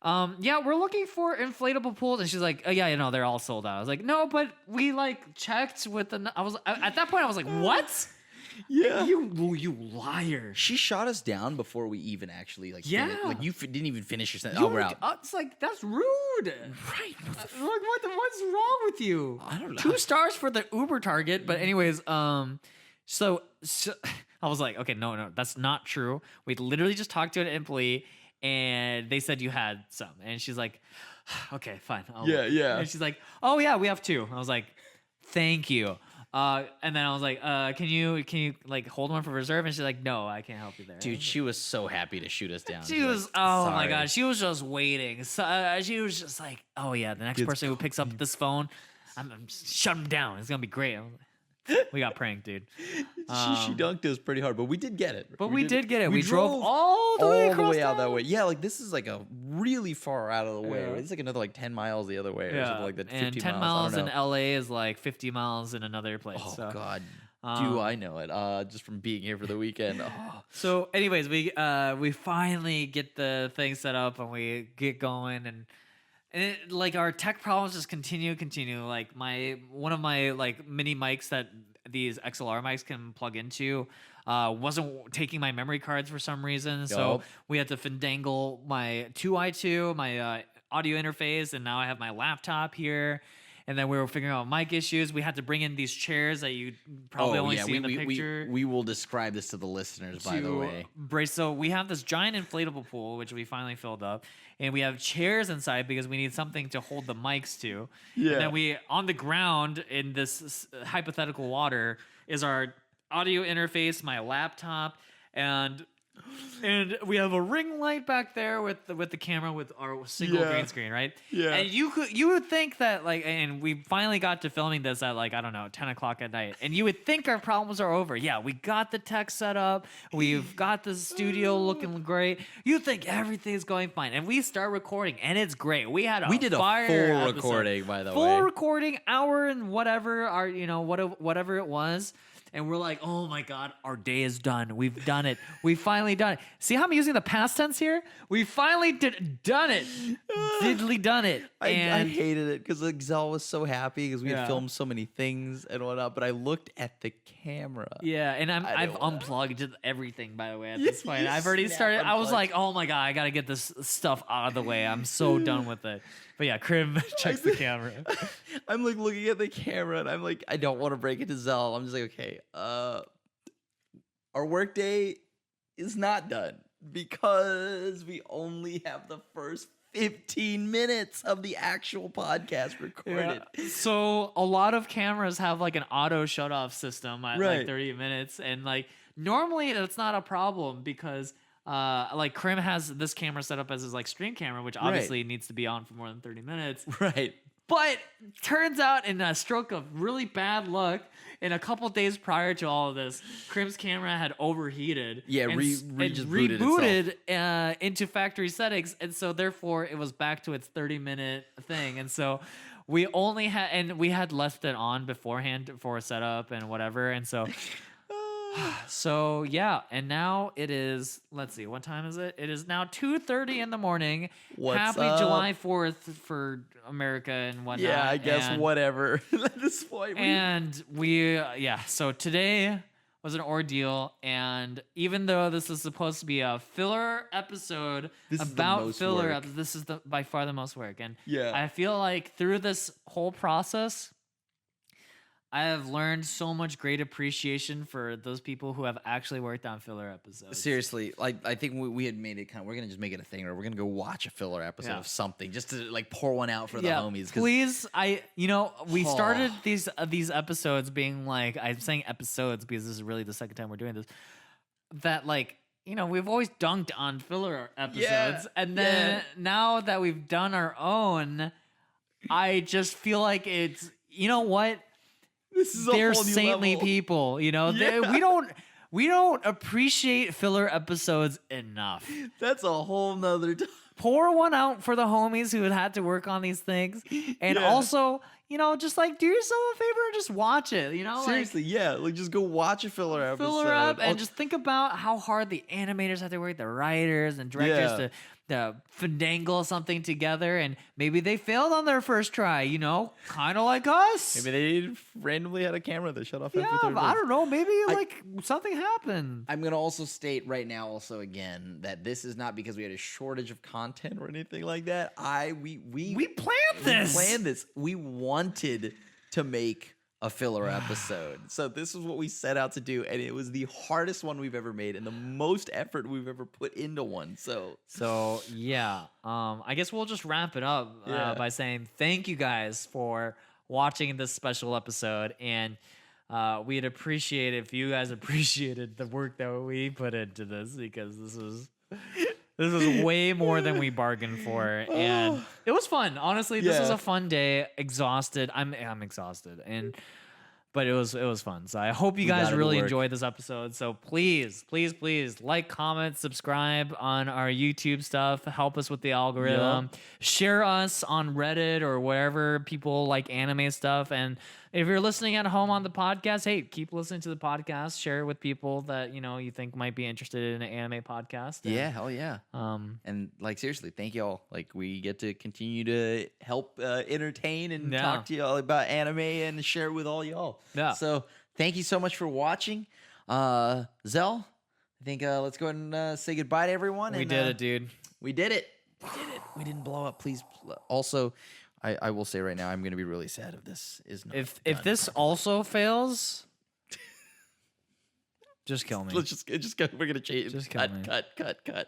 Yeah, we're looking for inflatable pools, and she's like, oh, yeah, they're all sold out. I was like, no, but we like checked with the. At that point I was like, what? Yeah, you liar. She shot us down before we even actually like. Yeah, like you didn't even finish your sentence. Oh, we're out. It's like, that's rude. Right. What's wrong with you? I don't know. 2 stars for the Uber Target, but anyways, so I was like, okay, no, that's not true. We literally just talked to an employee, and they said you had some. And she's like, okay, fine. Yeah. And she's like, oh yeah, we have 2. I was like, thank you. And then I was like, can you like hold one for reserve? And she's like, no, I can't help you there. Dude, she was so happy to shoot us down. She was, like, oh my God, she was just waiting. So, she was just like, oh yeah, the next person who picks up this phone, I'm shut him down. It's gonna be great. We got pranked, dude. She dunked us pretty hard, but we did get it. But we did get it. We drove all the way out that way. Yeah, like this is like a really far out of the way. It's like another like 10 miles the other way. Or something like that. 50 and 10 miles in LA is like 50 miles in another place. Oh God. Do I know it? Just from being here for the weekend. Oh. So, anyways, we finally get the thing set up, and we get going, and like our tech problems just continue. Like one of my like mini mics that these XLR mics can plug into wasn't taking my memory cards for some reason. So we had to finagle my 2i2, my audio interface, and now I have my laptop here. And then we were figuring out mic issues. We had to bring in these chairs that you probably only see in the picture. We will describe this to the listeners, by the way. So we have this giant inflatable pool, which we finally filled up. And we have chairs inside because we need something to hold the mics to. Yeah. And then on the ground in this hypothetical water is our audio interface, my laptop, and we have a ring light back there with the camera with our single green screen, right? Yeah. And you would think that and we finally got to filming this at 10 o'clock at night, and you would think our problems are over. Yeah, we got the tech set up, we've got the studio looking great. You think everything's going fine, and we start recording, and it's great. We did a full recording, by the way. Full recording, hour and whatever whatever it was. And we're like, oh my God, our day is done. We've done it. We finally done it. See how I'm using the past tense here? We finally done it. Diddly done it. I hated it because Xell was so happy because we had filmed so many things and whatnot. But I looked at the camera. Yeah, and I've unplugged everything, by the way, at this point. I've already started. I was like, oh my God, I got to get this stuff out of the way. I'm so done with it. But yeah, Crim checks the camera. I'm like looking at the camera, and I'm like, I don't want to break it to Xell. I'm just like, okay, our workday is not done because we only have the first 15 minutes of the actual podcast recorded. Yeah. So a lot of cameras have like an auto shut off system at like 30 minutes, and like normally that's not a problem because like Crim has this camera set up as his like stream camera, which obviously needs to be on for more than 30 minutes. Right. But turns out, in a stroke of really bad luck, in a couple days prior to all of this, Crim's camera had overheated. Yeah, rebooted into factory settings, and so therefore it was back to its 30-minute thing. And so we had left it on beforehand for a setup and whatever, and so. So yeah, and now it is. Let's see, what time is it? It is now 2:30 in the morning. Happy July 4th for America and whatnot. Yeah, I guess whatever. At this point, So today was an ordeal, and even though this is supposed to be a filler episode about filler, this is by far the most work. And I feel like through this whole process, I have learned so much great appreciation for those people who have actually worked on filler episodes. Seriously, like I think we had made it we're gonna just make it a thing, or we're gonna go watch a filler episode of something just to like pour one out for the homies. Please, we started these episodes being like, I'm saying episodes because this is really the second time we're doing this. That like, we've always dunked on filler episodes, and then now that we've done our own, I just feel like it's, you know what? They're saintly level. People, we don't appreciate filler episodes enough. That's a whole nother time. Pour one out for the homies who had to work on these things, and also, just like do yourself a favor and just watch it. Seriously, like just go watch a filler episode. Filler up and just think about how hard the animators had to work, the writers and directors to finagle something together, and maybe they failed on their first try, kind of like us. Maybe they randomly had a camera that shut off after 30 minutes. I don't know. Maybe something happened. I'm going to also state right now also again that this is not because we had a shortage of content or anything like that. We planned this. We planned this. We wanted to make a filler episode. So this is what we set out to do, and it was the hardest one we've ever made and the most effort we've ever put into one. So I guess we'll just wrap it up by saying thank you guys for watching this special episode, and we'd appreciate it if you guys appreciated the work that we put into this, because this was way more than we bargained for, and it was fun. Honestly, this was a fun day. Exhausted. I'm exhausted, but it was fun. So I hope you guys really enjoyed this episode. So please like, comment, subscribe on our YouTube stuff. Help us with the algorithm. Share us on Reddit or wherever people like anime stuff. And if you're listening at home on the podcast, hey, keep listening to the podcast. Share it with people that you think might be interested in an anime podcast. And, hell yeah. And like seriously, thank y'all. Like we get to continue to help entertain and talk to y'all about anime and share it with all y'all. Yeah. So thank you so much for watching. Xell, I think let's go ahead and say goodbye to everyone. We did it, dude. We did it. We didn't blow up. Please. Also, I will say right now, I'm going to be really sad if this is not. If this also fails, just kill me. Let's just go. We're going to change. Just kill me. Cut.